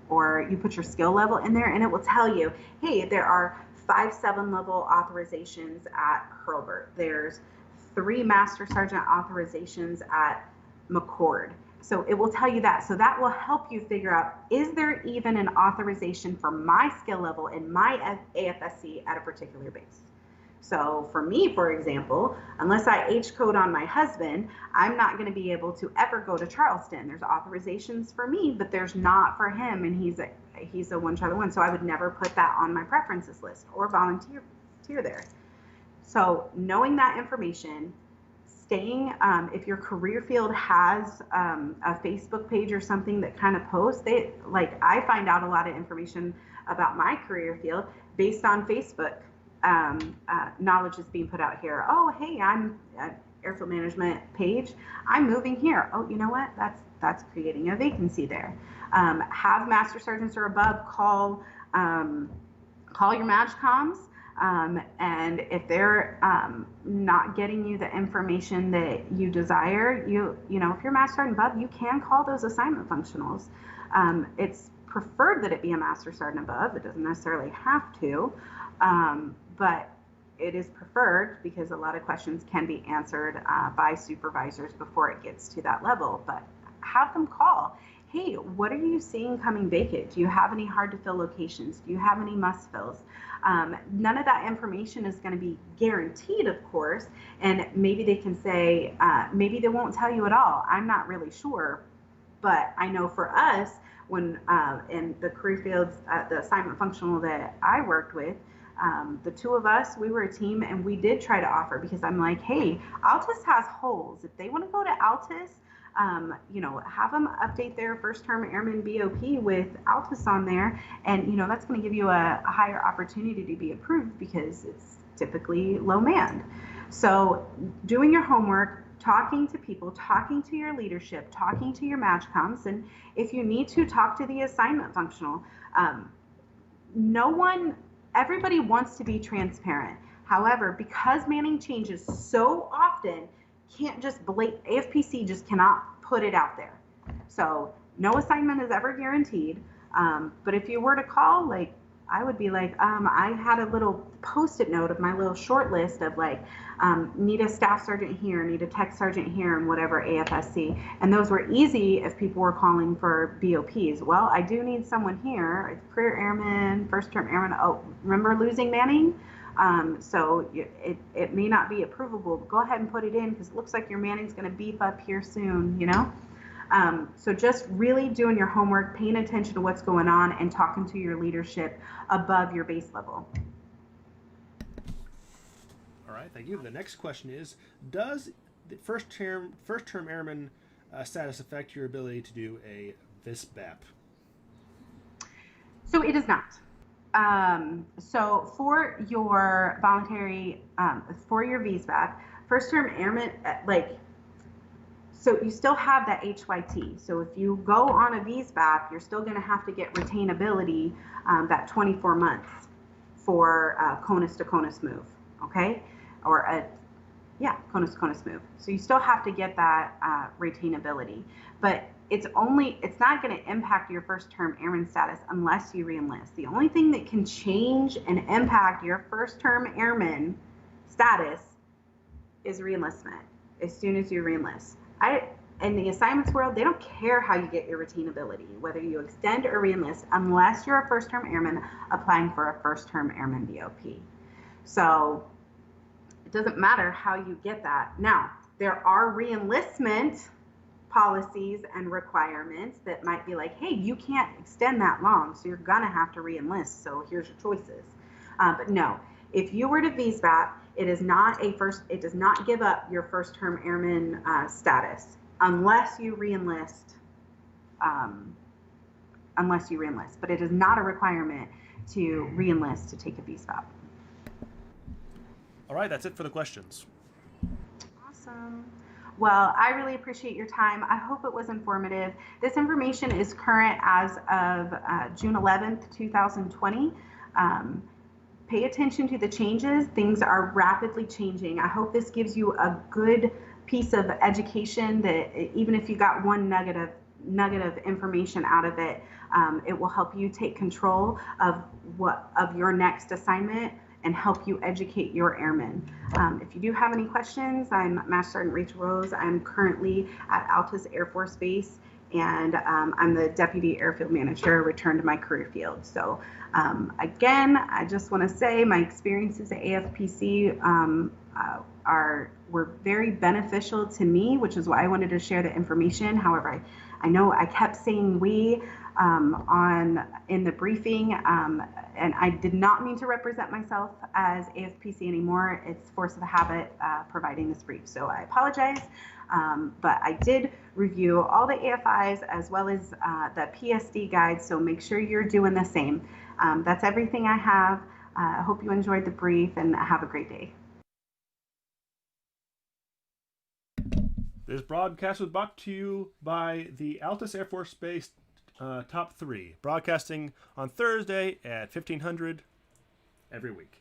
or you put your skill level in there, and it will tell you, hey, there are 5 7-level authorizations at Hurlburt. There's 3 Master Sergeant authorizations at McCord. So it will tell you that. So that will help you figure out, is there even an authorization for my skill level in my AFSC at a particular base? So for me, for example, unless I H code on my husband, I'm not going to be able to ever go to Charleston. There's authorizations for me, but there's not for him, and he's a 1 Charlie 1. So I would never put that on my preferences list or volunteer there. So knowing that information, staying, if your career field has a Facebook page or something that kind of posts, I find out a lot of information about my career field based on Facebook. Knowledge is being put out here. Oh, hey, I'm at airfield management page. I'm moving here. Oh, you know what? That's creating a vacancy there. Have master sergeants or above call your MAGCOMs. And if they're not getting you the information that you desire, you know, if you're master sergeant above, you can call those assignment functionals. It's preferred that it be a master sergeant above. It doesn't necessarily have to, but it is preferred because a lot of questions can be answered by supervisors before it gets to that level. But have them call. Hey, what are you seeing coming vacant? Do you have any hard to fill locations? Do you have any must fills? None of that information is going to be guaranteed, of course, and maybe they can say, maybe they won't tell you at all. I'm not really sure, but I know for us, when in the career fields, the assignment functional that I worked with, the 2 of us, we were a team, and we did try to offer, because I'm like, hey, Altus has holes. If they want to go to Altus, you know, have them update their first term airman BOP with Altus on there, and you know, that's going to give you a higher opportunity to be approved because it's typically low manned. So doing your homework, talking to people, talking to your leadership, talking to your MAGCOMs, and if you need to, talk to the assignment functional. Everybody wants to be transparent. However, because manning changes so often, AFPC just cannot put it out there. So no assignment is ever guaranteed. But if you were to call, like, I would be like, I had a little post-it note of my little short list of like, need a staff sergeant here, need a tech sergeant here, and whatever AFSC. And those were easy if people were calling for BOPs. Well, I do need someone here, career airman, first term airman. Oh, remember losing manning? So it may not be approvable, but go ahead and put it in because it looks like your manning's going to beef up here soon, you know? So just really doing your homework, paying attention to what's going on, and talking to your leadership above your base level. All right, thank you. The next question is, does the first term airman status affect your ability to do a VSBAP? So it does not. So for your voluntary, for your VSBAP, first term airman, so you still have that HYT. So if you go on a VSBAP, you're still going to have to get retainability that 24 months for CONUS to CONUS move, okay? Or CONUS to CONUS move. So you still have to get that retainability. But it's not going to impact your first term airman status unless you reenlist. The only thing that can change and impact your first term airman status is reenlistment. As soon as you reenlist, in the assignments world, they don't care how you get your retainability, whether you extend or reenlist, unless you're a first term airman applying for a first term airman BOP. So it doesn't matter how you get that. Now, there are reenlistment policies and requirements that might be like, hey, you can't extend that long, so you're gonna have to reenlist, so here's your choices. But no, if you were to VSVAP, it does not give up your first term airman status unless you reenlist, but it is not a requirement to reenlist to take a VSVAP. All right, that's it for the questions. Awesome. Well, I really appreciate your time. I hope it was informative. This information is current as of June 11th, 2020. Pay attention to the changes. Things are rapidly changing. I hope this gives you a good piece of education that even if you got one nugget of information out of it, it will help you take control of your next assignment and help you educate your airmen. If you do have any questions, I'm Master Sergeant Rachel Rose. I'm currently at Altus Air Force Base, and I'm the Deputy Airfield Manager, returned to my career field. So again, I just want to say my experiences at AFPC were very beneficial to me, which is why I wanted to share the information. However, I know I kept saying we in the briefing, and I did not mean to represent myself as AFPC anymore. It's force of habit providing this brief, so I apologize. But I did review all the AFIs as well as the PSD guides, so make sure you're doing the same. That's everything I have. I hope you enjoyed the brief and have a great day. This broadcast was brought to you by the Altus Air Force Base Top 3, broadcasting on Thursday at 1500 every week.